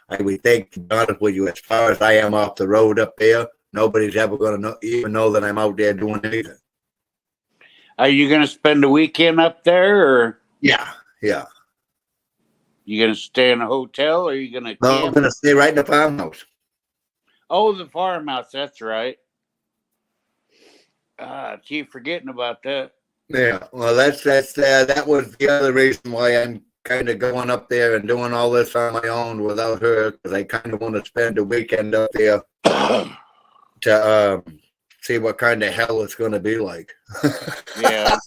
Speaker 2: I would think, to be honest with you, as far as I am off the road up there, nobody's ever going to even know that I'm out there doing anything.
Speaker 1: Are you going to spend a weekend up there, or
Speaker 2: Yeah.
Speaker 1: you going to stay in a hotel, or are you going to
Speaker 2: No, I'm
Speaker 1: camp?
Speaker 2: going to stay right in the farmhouse.
Speaker 1: Oh, the farmhouse. That's right. Keep forgetting about that.
Speaker 2: Yeah, well, that was the other reason why I'm kind of going up there and doing all this on my own without her, because I kind of want to spend a weekend up there to see what kind of hell it's going to be like.
Speaker 1: Yeah.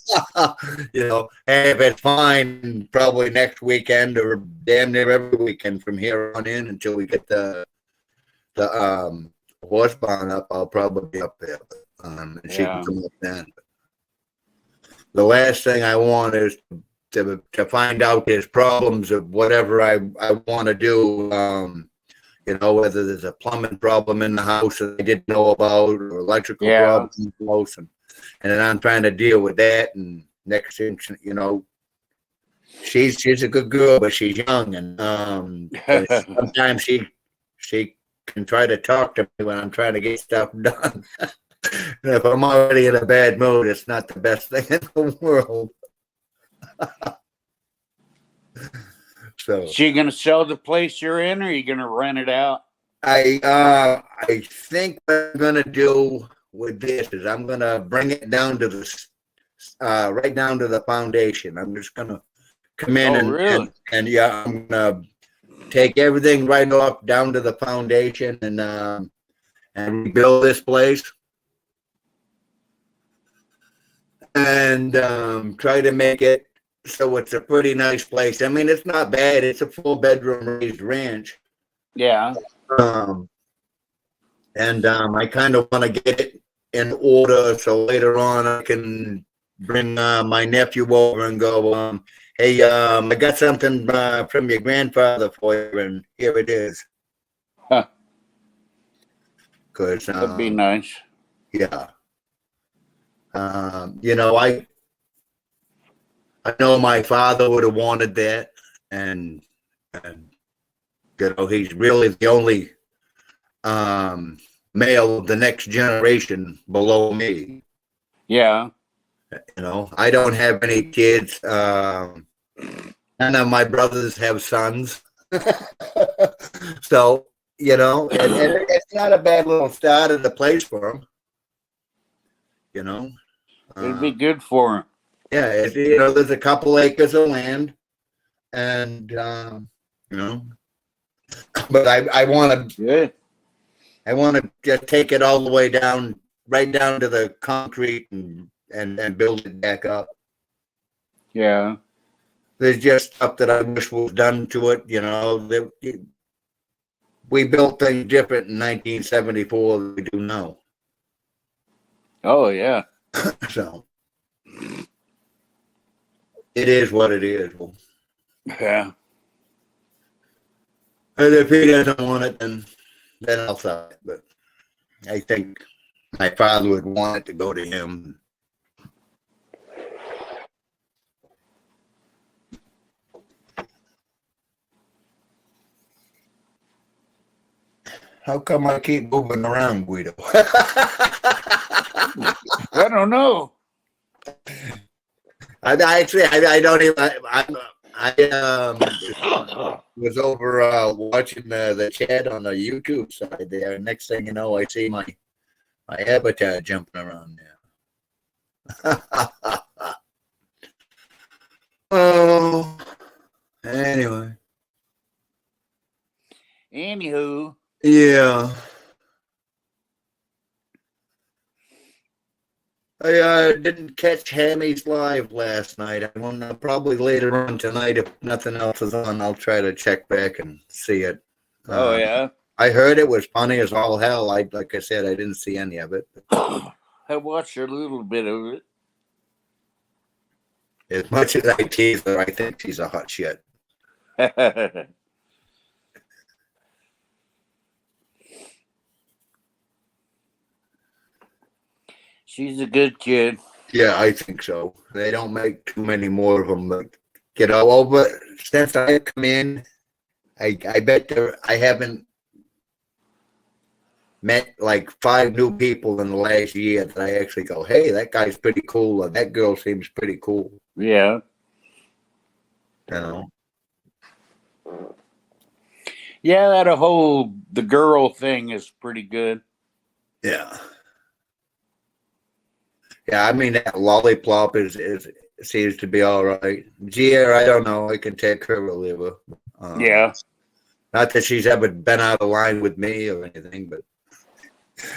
Speaker 2: And if it's fine, probably next weekend or damn near every weekend from here on in until we get the horse barn up, I'll probably be up there. And she can come up then. The last thing I want is to find out there's problems of whatever I want to do. Whether there's a plumbing problem in the house that I didn't know about, or electrical problems in the house, and then I'm trying to deal with that. And next thing, she's a good girl, but she's young, and sometimes she can try to talk to me when I'm trying to get stuff done. If I'm already in a bad mood, it's not the best thing in the world. So,
Speaker 1: you going to sell the place you're in, or are you going to rent it out?
Speaker 2: I think what I'm gonna do with this is I'm gonna bring it down to the right down to the foundation. I'm just gonna come in and I'm gonna take everything right off down to the foundation and rebuild this place. And try to make it so it's a pretty nice place. I mean, it's not bad. It's a 4-bedroom raised ranch.
Speaker 1: Yeah.
Speaker 2: I kind of want to get it in order so later on I can bring my nephew over and go, hey, I got something from your grandfather for you, and here it is.
Speaker 1: Huh.
Speaker 2: 'Cause,
Speaker 1: that'd be nice.
Speaker 2: Yeah. I know my father would have wanted that, and he's really the only male of the next generation below me.
Speaker 1: Yeah.
Speaker 2: I don't have any kids. None of my brothers have sons. So, and it's not a bad little start of the place for them.
Speaker 1: It'd be good for him.
Speaker 2: Yeah, there's a couple acres of land, and but I want to just take it all the way down, right down to the concrete, and build it back up.
Speaker 1: Yeah,
Speaker 2: there's just stuff that I wish was done to it. We built things different in 1974 than we do now.
Speaker 1: Oh yeah.
Speaker 2: So it is what it is.
Speaker 1: Yeah.
Speaker 2: And if he doesn't want it, then I'll sell it. But I think my father would want it to go to him. How come I keep moving around, Guido?
Speaker 1: I don't know.
Speaker 2: I don't even. Was over watching the chat on the YouTube side there. Next thing you know, I see my avatar jumping around there. Oh, anyway,
Speaker 1: Anywho,
Speaker 2: yeah. I didn't catch Hammy's live last night. I will probably later on tonight, if nothing else is on, I'll try to check back and see it.
Speaker 1: oh yeah.
Speaker 2: I heard it was funny as all hell. Like I said, I didn't see any of it.
Speaker 1: I watched a little bit of it.
Speaker 2: As much as I tease her, I think she's a hot shit.
Speaker 1: She's a good kid.
Speaker 2: Yeah, I think so. They don't make too many more of them. But, over since I come in, I bet I haven't met like 5 new people in the last year that I actually go, hey, that guy's pretty cool, or that girl seems pretty cool.
Speaker 1: Yeah.
Speaker 2: You know?
Speaker 1: Yeah, the girl thing is pretty good.
Speaker 2: Yeah. Yeah, I mean that lollipop is seems to be all right. Gia, I don't know. I can take her or leave her.
Speaker 1: Yeah.
Speaker 2: Not that she's ever been out of line with me or anything, but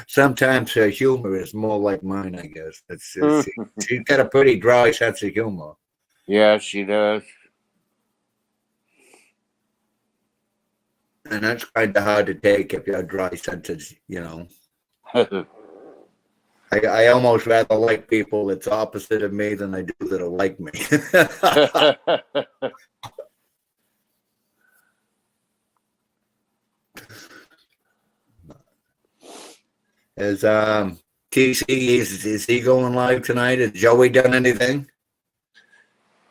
Speaker 2: sometimes her humor is more like mine, I guess. She's got a pretty dry sense of humor.
Speaker 1: Yeah, she does.
Speaker 2: And that's kind of hard to take if you have dry senses, you know. I almost rather like people that's opposite of me than I do that are like me. Is TC is he going live tonight? Has Joey done anything?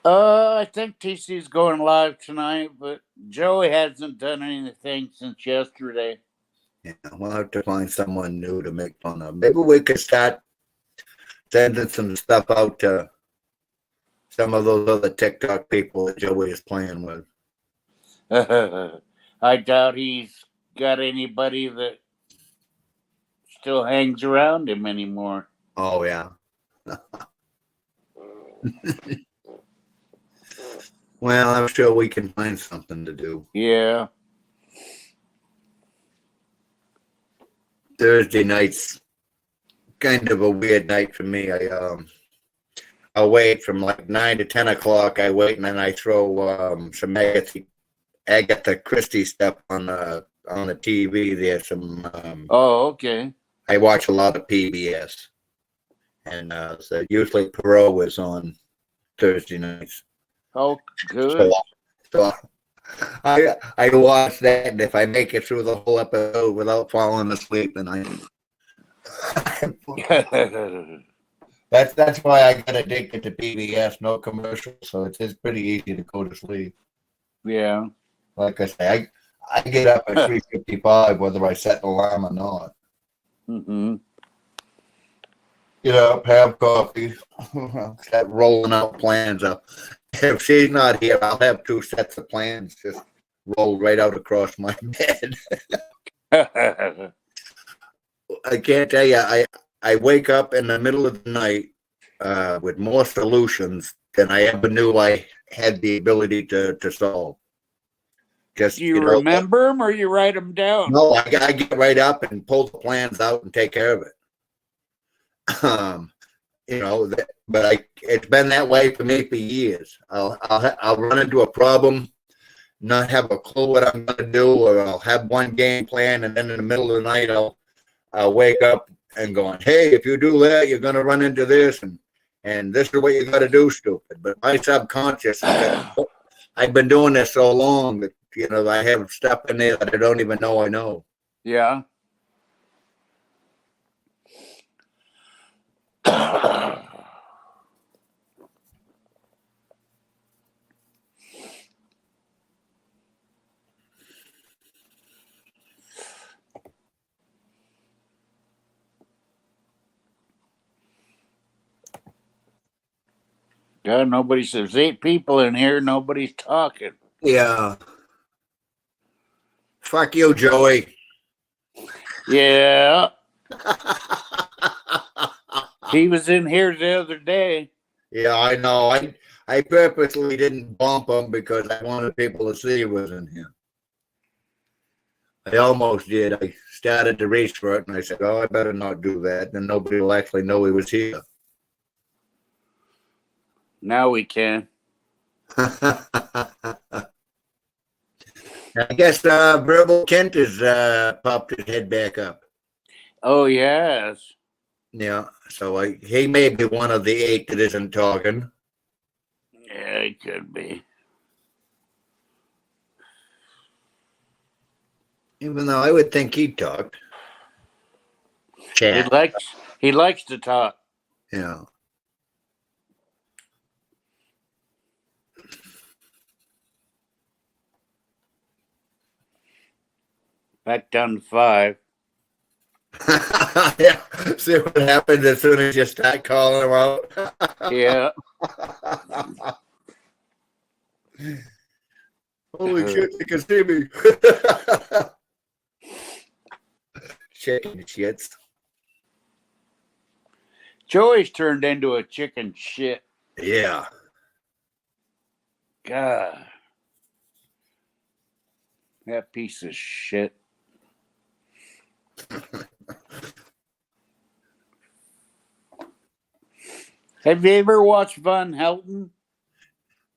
Speaker 1: I think TC's going live tonight, but Joey hasn't done anything since yesterday.
Speaker 2: Yeah, we'll have to find someone new to make fun of. Maybe we could start sending some stuff out to some of those other TikTok people that Joey is playing with.
Speaker 1: I doubt he's got anybody that still hangs around him anymore.
Speaker 2: Oh, yeah. Well, I'm sure we can find something to do.
Speaker 1: Yeah.
Speaker 2: Thursday night's kind of a weird night for me. I'll wait from like 9 to 10 o'clock. I wait and then I throw some Agatha Christie stuff on the TV. There's some.
Speaker 1: Oh, okay.
Speaker 2: I watch a lot of PBS, and so usually Perot is on Thursday nights.
Speaker 1: Oh, good.
Speaker 2: So I watch that, and if I make it through the whole episode without falling asleep, then that's why I got addicted to PBS. No commercials, so it's pretty easy to go to sleep.
Speaker 1: Yeah.
Speaker 2: Like I say, I get up at 3:55 whether I set the alarm or not.
Speaker 1: Mm-hmm.
Speaker 2: Get up, have coffee, start rolling out plans up. If she's not here, I'll have 2 sets of plans just rolled right out across my bed. I can't tell you, I wake up in the middle of the night with more solutions than I ever knew I had the ability to solve. Just
Speaker 1: Do you remember them or you write them down?
Speaker 2: No, I get right up and pull the plans out and take care of it. But it's been that way for me for years. I'll run into a problem, not have a clue what I'm going to do, or I'll have one game plan, and then in the middle of the night I'll wake up and going, hey, if you do that, you're going to run into this, and this is what you got to do, stupid. But my subconscious, I've been doing this so long that I have stuff in there that I don't even know I know.
Speaker 1: Yeah. God, nobody says 8 people in here. Nobody's talking.
Speaker 2: Yeah. Fuck you, Joey.
Speaker 1: Yeah, he was in here the other day.
Speaker 2: Yeah, I know. I purposely didn't bump him because I wanted people to see he was in here. I almost did. I started to reach for it, and I said, "Oh, I better not do that. Then nobody will actually know he was here."
Speaker 1: Now we can.
Speaker 2: I guess Verbal Kent has popped his head back up.
Speaker 1: Oh, yes.
Speaker 2: Yeah, so he may be one of the 8 that isn't talking.
Speaker 1: Yeah, it could be.
Speaker 2: Even though I would think he'd talk. Chat.
Speaker 1: He likes to talk.
Speaker 2: Yeah.
Speaker 1: Back down to 5.
Speaker 2: Yeah. See what happens as soon as you start calling him out.
Speaker 1: Yeah.
Speaker 2: Holy shit, they can see me. Chicken shits.
Speaker 1: Joey's turned into a chicken shit.
Speaker 2: Yeah.
Speaker 1: God. That piece of shit. Have you ever watched Van Helton?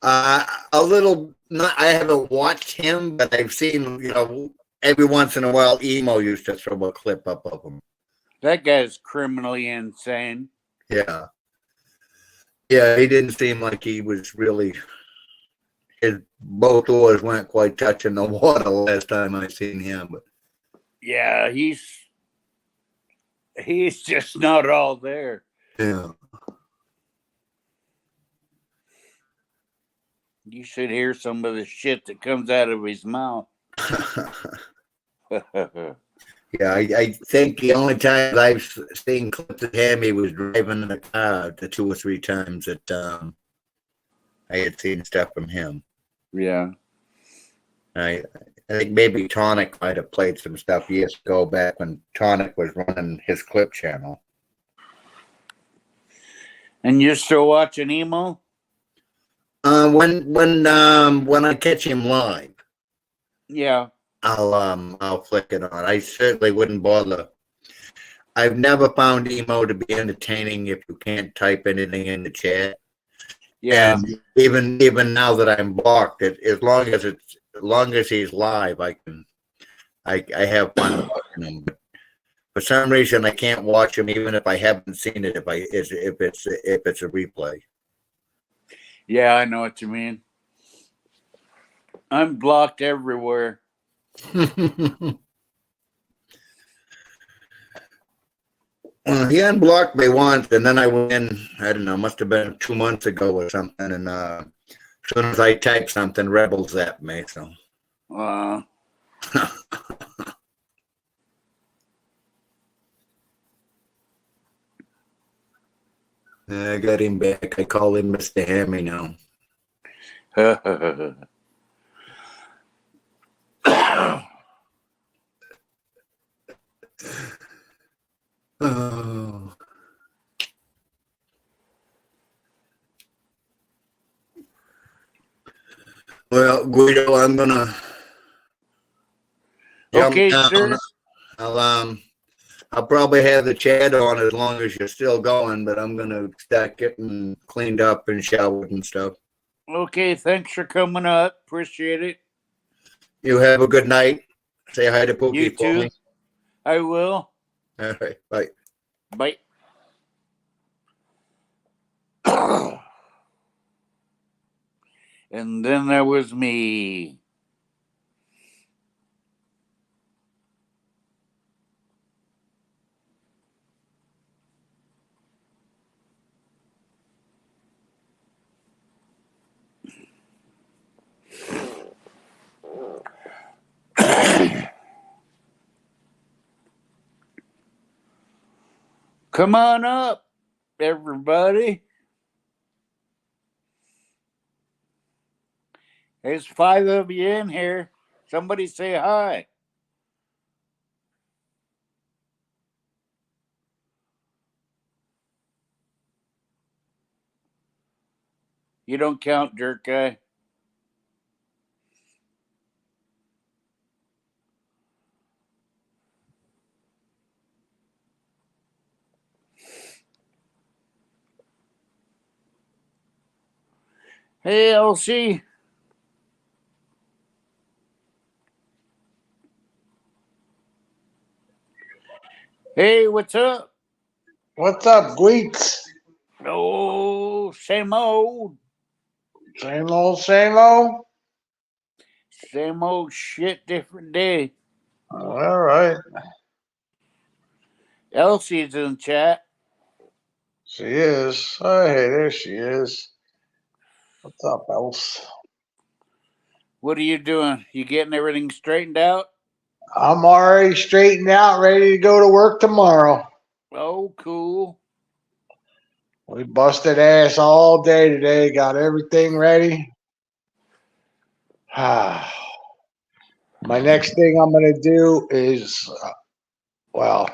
Speaker 2: A little. Not. I haven't watched him, but I've seen. Every once in a while, Emo used to throw a clip up of him.
Speaker 1: That guy's criminally insane.
Speaker 2: Yeah. Yeah, he didn't seem like he was really. His both oars weren't quite touching the water last time I seen him. But
Speaker 1: Yeah, he's just not all there.
Speaker 2: yeah.
Speaker 1: You should hear some of the shit that comes out of his mouth.
Speaker 2: Yeah, I think the only time I've seen clips of him, he was driving in the car the 2 or 3 times that I had seen stuff from him.
Speaker 1: Yeah.
Speaker 2: I think maybe Tonic might have played some stuff years ago back when Tonic was running his clip channel.
Speaker 1: And you're still watching Emo?
Speaker 2: When I catch him live,
Speaker 1: Yeah.
Speaker 2: I'll flick it on. I certainly wouldn't bother. I've never found Emo to be entertaining if you can't type anything in the chat.
Speaker 1: Yeah.
Speaker 2: And even now that I'm blocked, as long as he's live, I have fun watching him. But for some reason, I can't watch him even if I haven't seen it. If it's a replay.
Speaker 1: Yeah, I know what you mean. I'm blocked everywhere.
Speaker 2: He unblocked me once, and then I went in. I don't know, must have been 2 months ago or something. And as soon as I type something, Rebels zapped me. So I got him back. I call him Mr. Hammy now. Oh. Well, Guido, I'm gonna.
Speaker 1: Okay, sir.
Speaker 2: I'll probably have the chat on as long as you're still going, but I'm gonna start getting cleaned up and showered and stuff.
Speaker 1: Okay, thanks for coming up. Appreciate it.
Speaker 2: You have a good night. Say hi to Pookie
Speaker 1: You
Speaker 2: for
Speaker 1: too.
Speaker 2: me.
Speaker 1: I will.
Speaker 2: All right, bye.
Speaker 1: Bye. And then there was me. Come on up, everybody. There's 5 of you in here. Somebody say hi. You don't count, jerk guy. Hey, Elsie. Hey, what's up?
Speaker 3: What's up, Gweets?
Speaker 1: Oh, same old.
Speaker 3: Same old, same old.
Speaker 1: Same old shit, different day.
Speaker 3: All right.
Speaker 1: Elsie's in chat.
Speaker 3: She is. Oh, hey, there she is. What's up, Else?
Speaker 1: What are you doing? You getting everything straightened out?
Speaker 3: I'm already straightened out, ready to go to work tomorrow.
Speaker 1: Oh, cool.
Speaker 3: We busted ass all day today, got everything ready. My next thing I'm going to do is, well,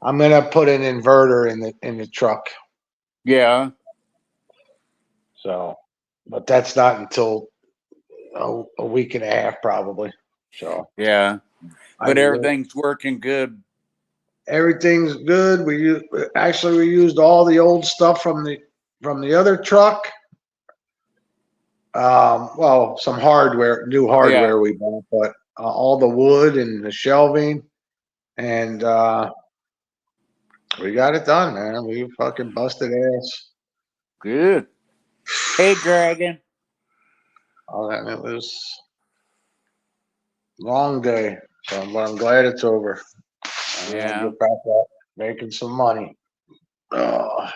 Speaker 3: I'm going to put an inverter in the truck.
Speaker 1: Yeah.
Speaker 3: So, but that's not until a week and a half, probably. So,
Speaker 1: Yeah. But
Speaker 3: I-
Speaker 1: everything's working good.
Speaker 3: Everything's good. We used all the old stuff from the other truck. Well, some hardware, new hardware we bought, but all the wood and the shelving, and we got it done, man. We fucking busted ass.
Speaker 1: Good. Hey, Dragon.
Speaker 3: And it was a long day, but I'm glad it's over. I'm
Speaker 1: Yeah.
Speaker 3: gonna get back up making some money. So.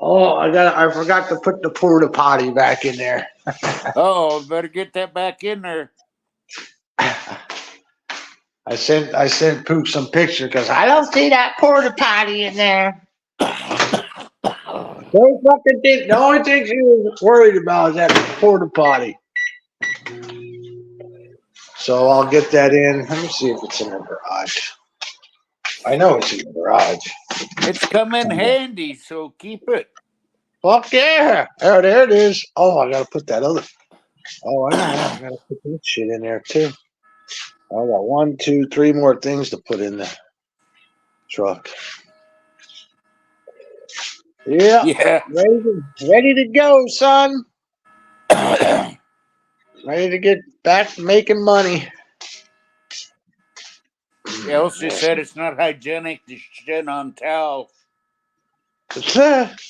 Speaker 3: Oh, I forgot to put the porta potty back in there.
Speaker 1: Oh, better get that back in there.
Speaker 3: I sent Pook some picture because I don't see that porta potty in there. Don't fucking think. The only thing she was worried about is that porta potty. So I'll get that in. Let me see if it's in the garage. I know it's in the garage.
Speaker 1: It's come in handy, so keep it.
Speaker 3: Fuck yeah! There it is. Oh, I gotta put that other. Oh, I know. I gotta put that shit in there too. I got 1, 2, 3 more things to put in the truck. Yeah,
Speaker 1: Yeah.
Speaker 3: ready to go, son. Ready to get back making money.
Speaker 1: Elsie said it's not hygienic to shit on towels.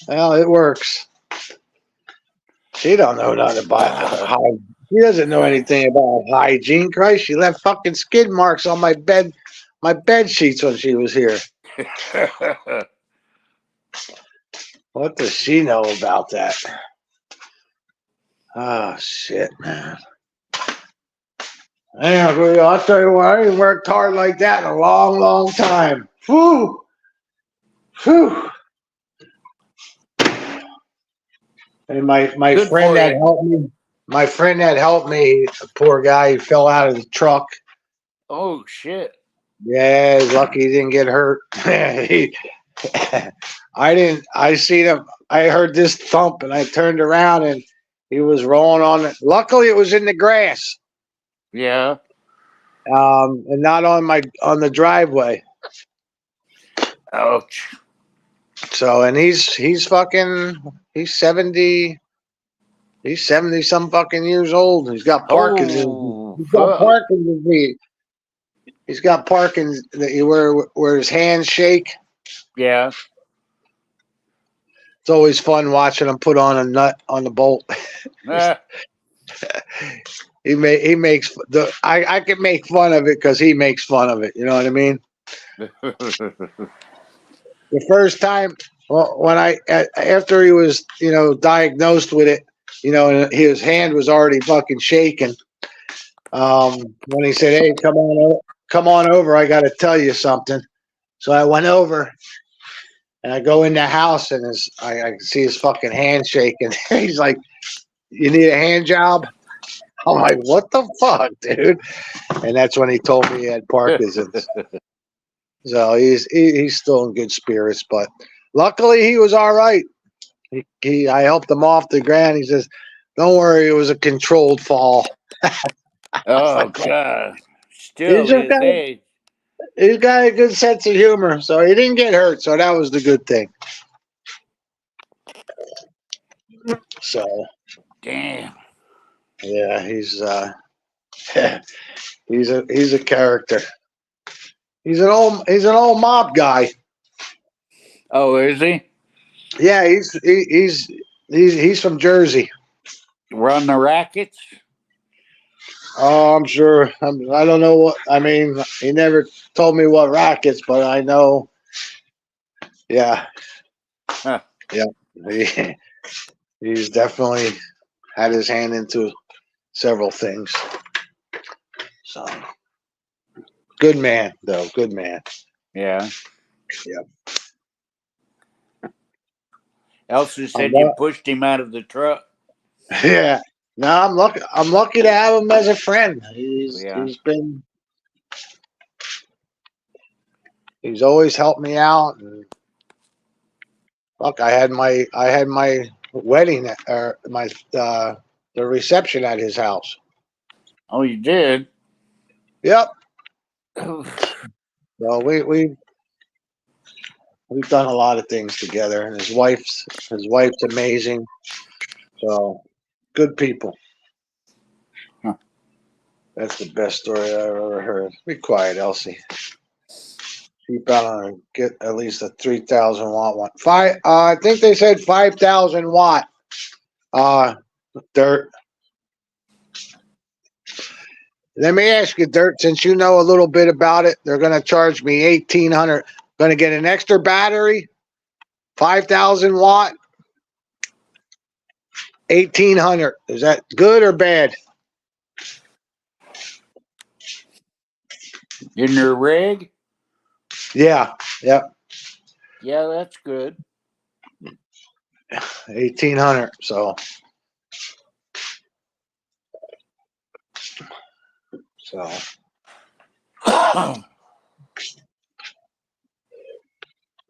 Speaker 3: Well, it works. She don't know nothing about She doesn't know anything about hygiene. Christ, she left fucking skid marks on my bed sheets when she was here. What does she know about that? Oh shit, man. Yeah, I'll tell you what, I ain't worked hard like that in a long, long time. Whew. Whew. And my
Speaker 1: Good
Speaker 3: friend
Speaker 1: for
Speaker 3: that
Speaker 1: you.
Speaker 3: helped me, the poor guy, he fell out of the truck.
Speaker 1: Oh, shit.
Speaker 3: Yeah, he's lucky he didn't get hurt. I seen him, I heard this thump and I turned around and he was rolling on it. Luckily it was in the grass.
Speaker 1: Yeah.
Speaker 3: And not on the driveway.
Speaker 1: Ouch.
Speaker 3: So, and he's 70 some fucking years old. He's got Parkinson's.
Speaker 1: Oh,
Speaker 3: He's got
Speaker 1: fuck.
Speaker 3: Parkinson's disease. He's got Parkinson's where his hands shake.
Speaker 1: Yeah.
Speaker 3: It's always fun watching him put on a nut on the bolt.
Speaker 1: Ah,
Speaker 3: He makes I can make fun of it because he makes fun of it. You know what I mean? The first time when after he was diagnosed with it, and his hand was already fucking shaking. When he said, "Hey, come on over, I got to tell you something." So I went over, And I go in the house and I see his fucking hand shaking. He's like, "You need a hand job?" I'm like, "What the fuck, dude?" And that's when he told me he had Parkinson's. So he's still in good spirits, but luckily he was all right. I helped him off the ground. He says, "Don't worry, it was a controlled fall."
Speaker 1: Oh God!
Speaker 3: He's
Speaker 1: Still
Speaker 3: just
Speaker 1: his age.
Speaker 3: he's got a good sense of humor, so he didn't get hurt. So that was the good thing. So
Speaker 1: Damn.
Speaker 3: yeah, he's a character. He's an old mob guy.
Speaker 1: Oh, is he?
Speaker 3: Yeah, he's from Jersey.
Speaker 1: Run the rackets?
Speaker 3: Oh, I'm sure. I don't know what. I mean, he never told me what rackets, but I know. Yeah,
Speaker 1: Huh.
Speaker 3: yeah. He's definitely had his hand into several things. So, good man, though. Good man.
Speaker 1: Yeah.
Speaker 3: Yeah.
Speaker 1: Elsie said you pushed him out of the truck.
Speaker 3: Yeah. No, I'm lucky to have him as a friend.
Speaker 1: Yeah.
Speaker 3: He's always helped me out. And look, I had my wedding or the reception at his house.
Speaker 1: Oh, you did?
Speaker 3: Yep. Well, we've done a lot of things together, and his wife's amazing. So, good people.
Speaker 1: Huh.
Speaker 3: That's the best story I've ever heard. Be quiet, Elsie. Keep out and get at least a 3,000 watt one. I think they said 5,000 watt. Dirt. Let me ask you, Dirt. Since you know a little bit about it, they're going to charge me 1,800. Going to get an extra battery, 5,000 watt, 1,800. Is that good or bad?
Speaker 1: In your rig?
Speaker 3: Yeah. Yep.
Speaker 1: Yeah, that's good.
Speaker 3: 1,800. So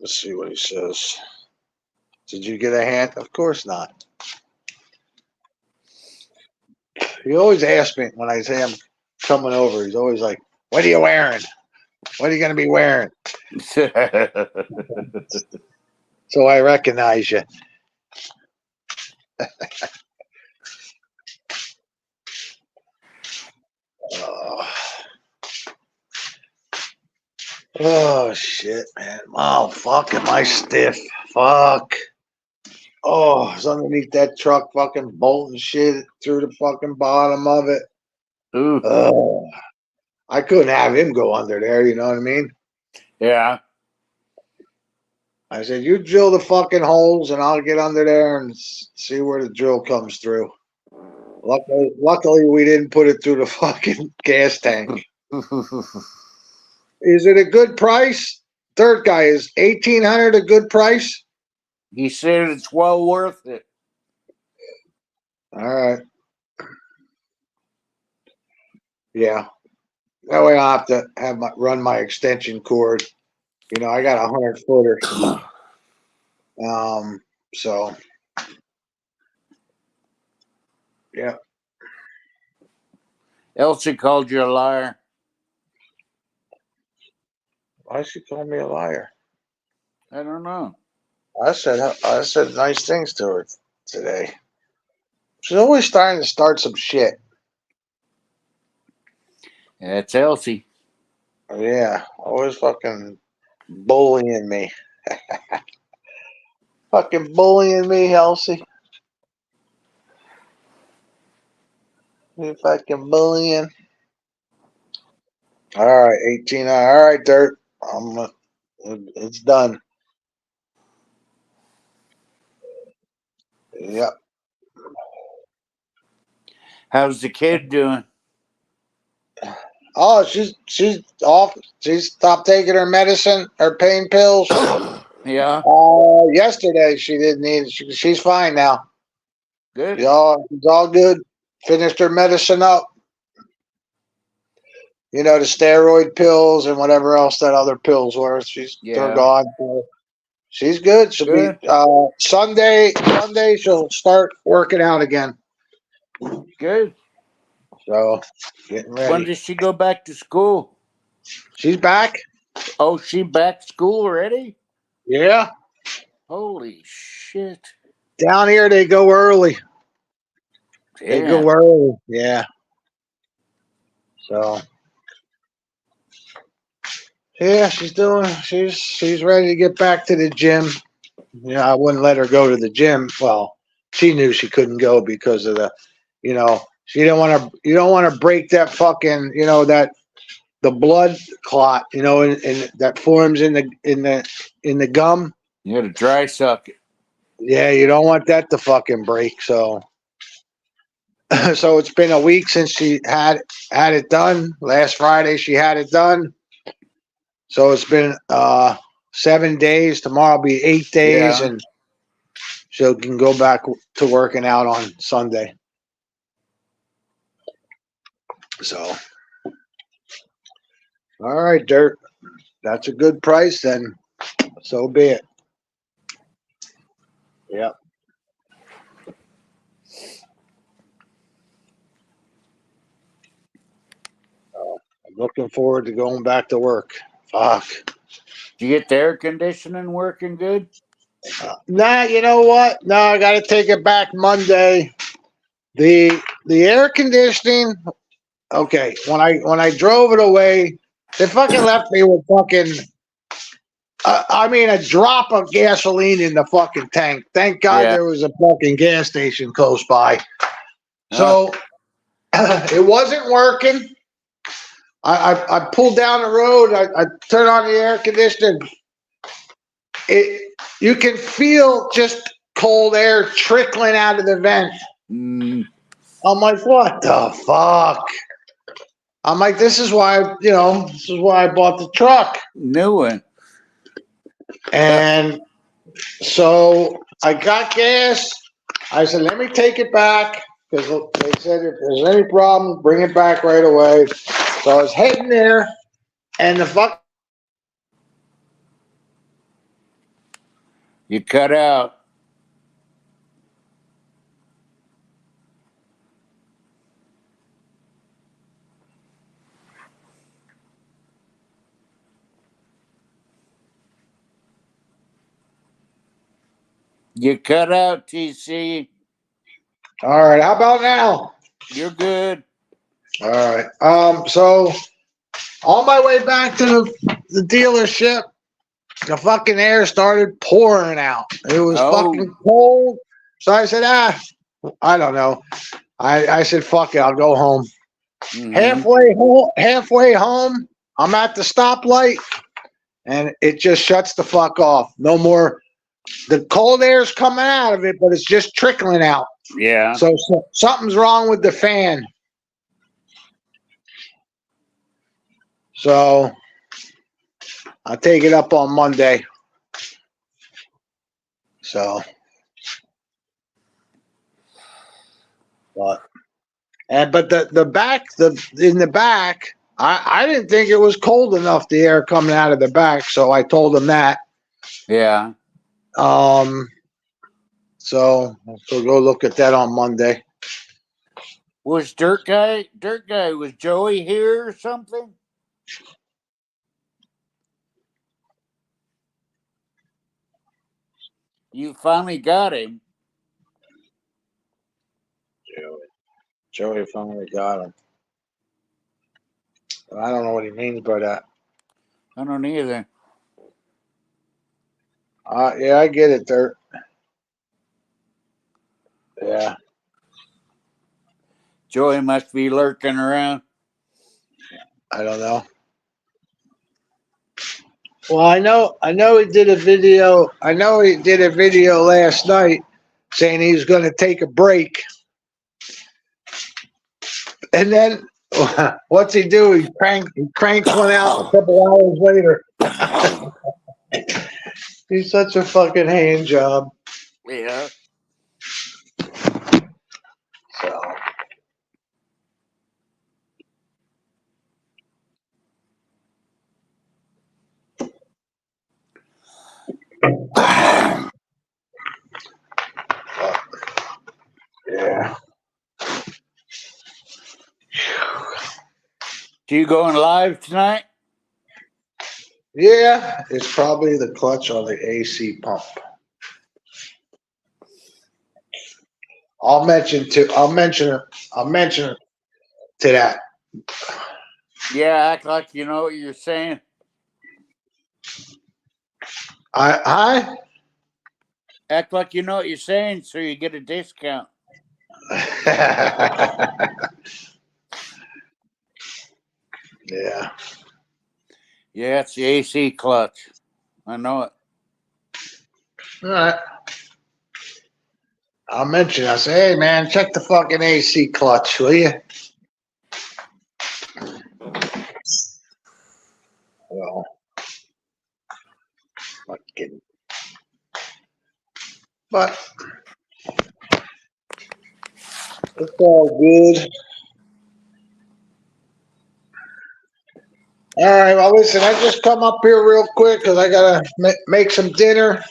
Speaker 3: let's see what he says. Did you get a hand? Of course not. He always asks me when I say I'm coming over. He's always like, "What are you wearing? What are you going to be wearing?" So I recognize you. Oh shit, man. Oh fuck, am I stiff? Fuck. Oh, it's underneath that truck, fucking bolting shit through the fucking bottom of it.
Speaker 1: Ooh.
Speaker 3: Oh, I couldn't have him go under there. You know what I mean?
Speaker 1: Yeah.
Speaker 3: I said, "You drill the fucking holes, and I'll get under there and see where the drill comes through." Luckily, we didn't put it through the fucking gas tank. Is it a good price? Third guy, is 1,800 a good price?
Speaker 1: He said it's well worth it.
Speaker 3: All right. Yeah. That way I'll have to run my extension cord. You know, I got a 100-footer. So yeah.
Speaker 1: Elsie called you a liar.
Speaker 3: Why she call me a liar?
Speaker 1: I don't know.
Speaker 3: I said nice things to her today. She's always starting to start some shit.
Speaker 1: That's Elsie.
Speaker 3: Yeah, always fucking bullying me. Fucking bullying me, Elsie. You fucking bullying. All right, 18. All right, Dirt. It's done. Yep.
Speaker 1: How's the kid doing?
Speaker 3: Oh, she's off. She stopped taking her medicine, her pain pills.
Speaker 1: Yeah.
Speaker 3: Yesterday she didn't need. She's fine now.
Speaker 1: Good.
Speaker 3: It's all good. Finished her medicine up. You know, the steroid pills and whatever else that other pills were. They're
Speaker 1: Yeah.
Speaker 3: gone. She's good. She'll
Speaker 1: Good.
Speaker 3: be Sunday. Sunday she'll start working out again.
Speaker 1: Good.
Speaker 3: So getting
Speaker 1: When
Speaker 3: ready.
Speaker 1: does she go back to school?
Speaker 3: She's back.
Speaker 1: Oh, she back to school already?
Speaker 3: Yeah.
Speaker 1: Holy shit.
Speaker 3: Down here they go early. They
Speaker 1: Damn.
Speaker 3: go early. Yeah. So yeah, she's ready to get back to the gym. I wouldn't let her go to the gym. Well, she knew she couldn't go because of she didn't want to. You don't want to break that fucking, that the blood clot, in that forms in the gum.
Speaker 1: You had a dry socket.
Speaker 3: Yeah, you don't want that to fucking break. So, so it's been a week since she had it done. Last Friday she had it done. So it's been 7 days. Tomorrow will be 8 days,
Speaker 1: Yeah.
Speaker 3: and she can go back to working out on Sunday. So, all right, Dirt. That's a good price, then. So be it. Yep. I'm looking forward to going back to work. Fuck.
Speaker 1: Did you get the air conditioning working good?
Speaker 3: Nah, you know what? No, I got to take it back Monday. The air conditioning. Okay, when I drove it away, they fucking left me with fucking. A drop of gasoline in the fucking tank. Thank God there was a fucking gas station close by. So it wasn't working. I pulled down the road. I turned on the air conditioner. You can feel just cold air trickling out of the vent.
Speaker 1: Mm.
Speaker 3: I'm like, what the fuck? I'm like, this is why I bought the truck.
Speaker 1: New one.
Speaker 3: And so I got gas. I said, let me take it back, because they said if there's any problem, bring it back right away. So I was heading there, and the fuck.
Speaker 1: You cut out. You cut out, TC.
Speaker 3: All right, how about now?
Speaker 1: You're good.
Speaker 3: All right. So on my way back to the dealership, the fucking air started pouring out. It was fucking cold. So I said, I don't know. I said, fuck it, I'll go home.
Speaker 1: Mm-hmm.
Speaker 3: Halfway home, I'm at the stoplight, and it just shuts the fuck off. No more. The cold air's coming out of it, but it's just trickling out.
Speaker 1: Yeah.
Speaker 3: So something's wrong with the fan. So I'll take it up on Monday. So, but in the back, I didn't think it was cold enough, the air coming out of the back. So I told them that.
Speaker 1: Yeah.
Speaker 3: So we'll go look at that on Monday.
Speaker 1: Was Dirt Guy, was Joey here or something? You finally got him.
Speaker 3: Joey finally got him. I don't know what he means by that.
Speaker 1: I don't either.
Speaker 3: Yeah, I get it, Dirt. Yeah.
Speaker 1: Joey must be lurking around.
Speaker 3: I don't know. Well, I know he did a video. I know he did a video last night saying he was going to take a break. And then what's he do? He cranks one out a couple hours later. He's such a fucking hand job.
Speaker 1: Yeah.
Speaker 3: So. Yeah.
Speaker 1: Do you going live tonight?
Speaker 3: Yeah, it's probably the clutch on the AC pump. I'll mention it to that.
Speaker 1: Yeah, act like you know what you're saying.
Speaker 3: I
Speaker 1: Act like you know what you're saying so you get a discount.
Speaker 3: Yeah.
Speaker 1: Yeah, it's the AC clutch. I know it.
Speaker 3: All right. I'll mention it. I say, hey man, check the fucking AC clutch, will you? Well, not kidding. But it's all good. All right. Well, listen, I just come up here real quick because I gotta make some dinner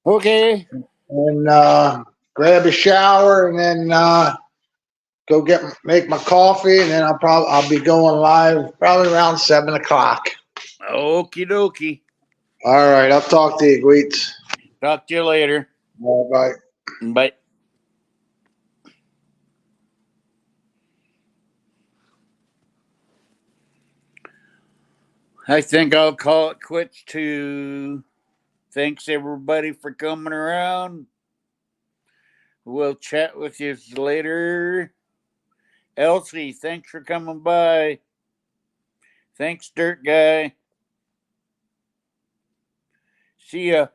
Speaker 1: Okay.
Speaker 3: and grab a shower and then go make my coffee and then I'll be going live probably around 7 o'clock.
Speaker 1: Okie dokie.
Speaker 3: All right. I'll talk to you, Gweets.
Speaker 1: Talk to you later.
Speaker 3: Bye.
Speaker 1: Bye. I think I'll call it quits too. Thanks everybody for coming around. We'll chat with you later. Elsie, thanks for coming by. Thanks, Dirt Guy. See ya.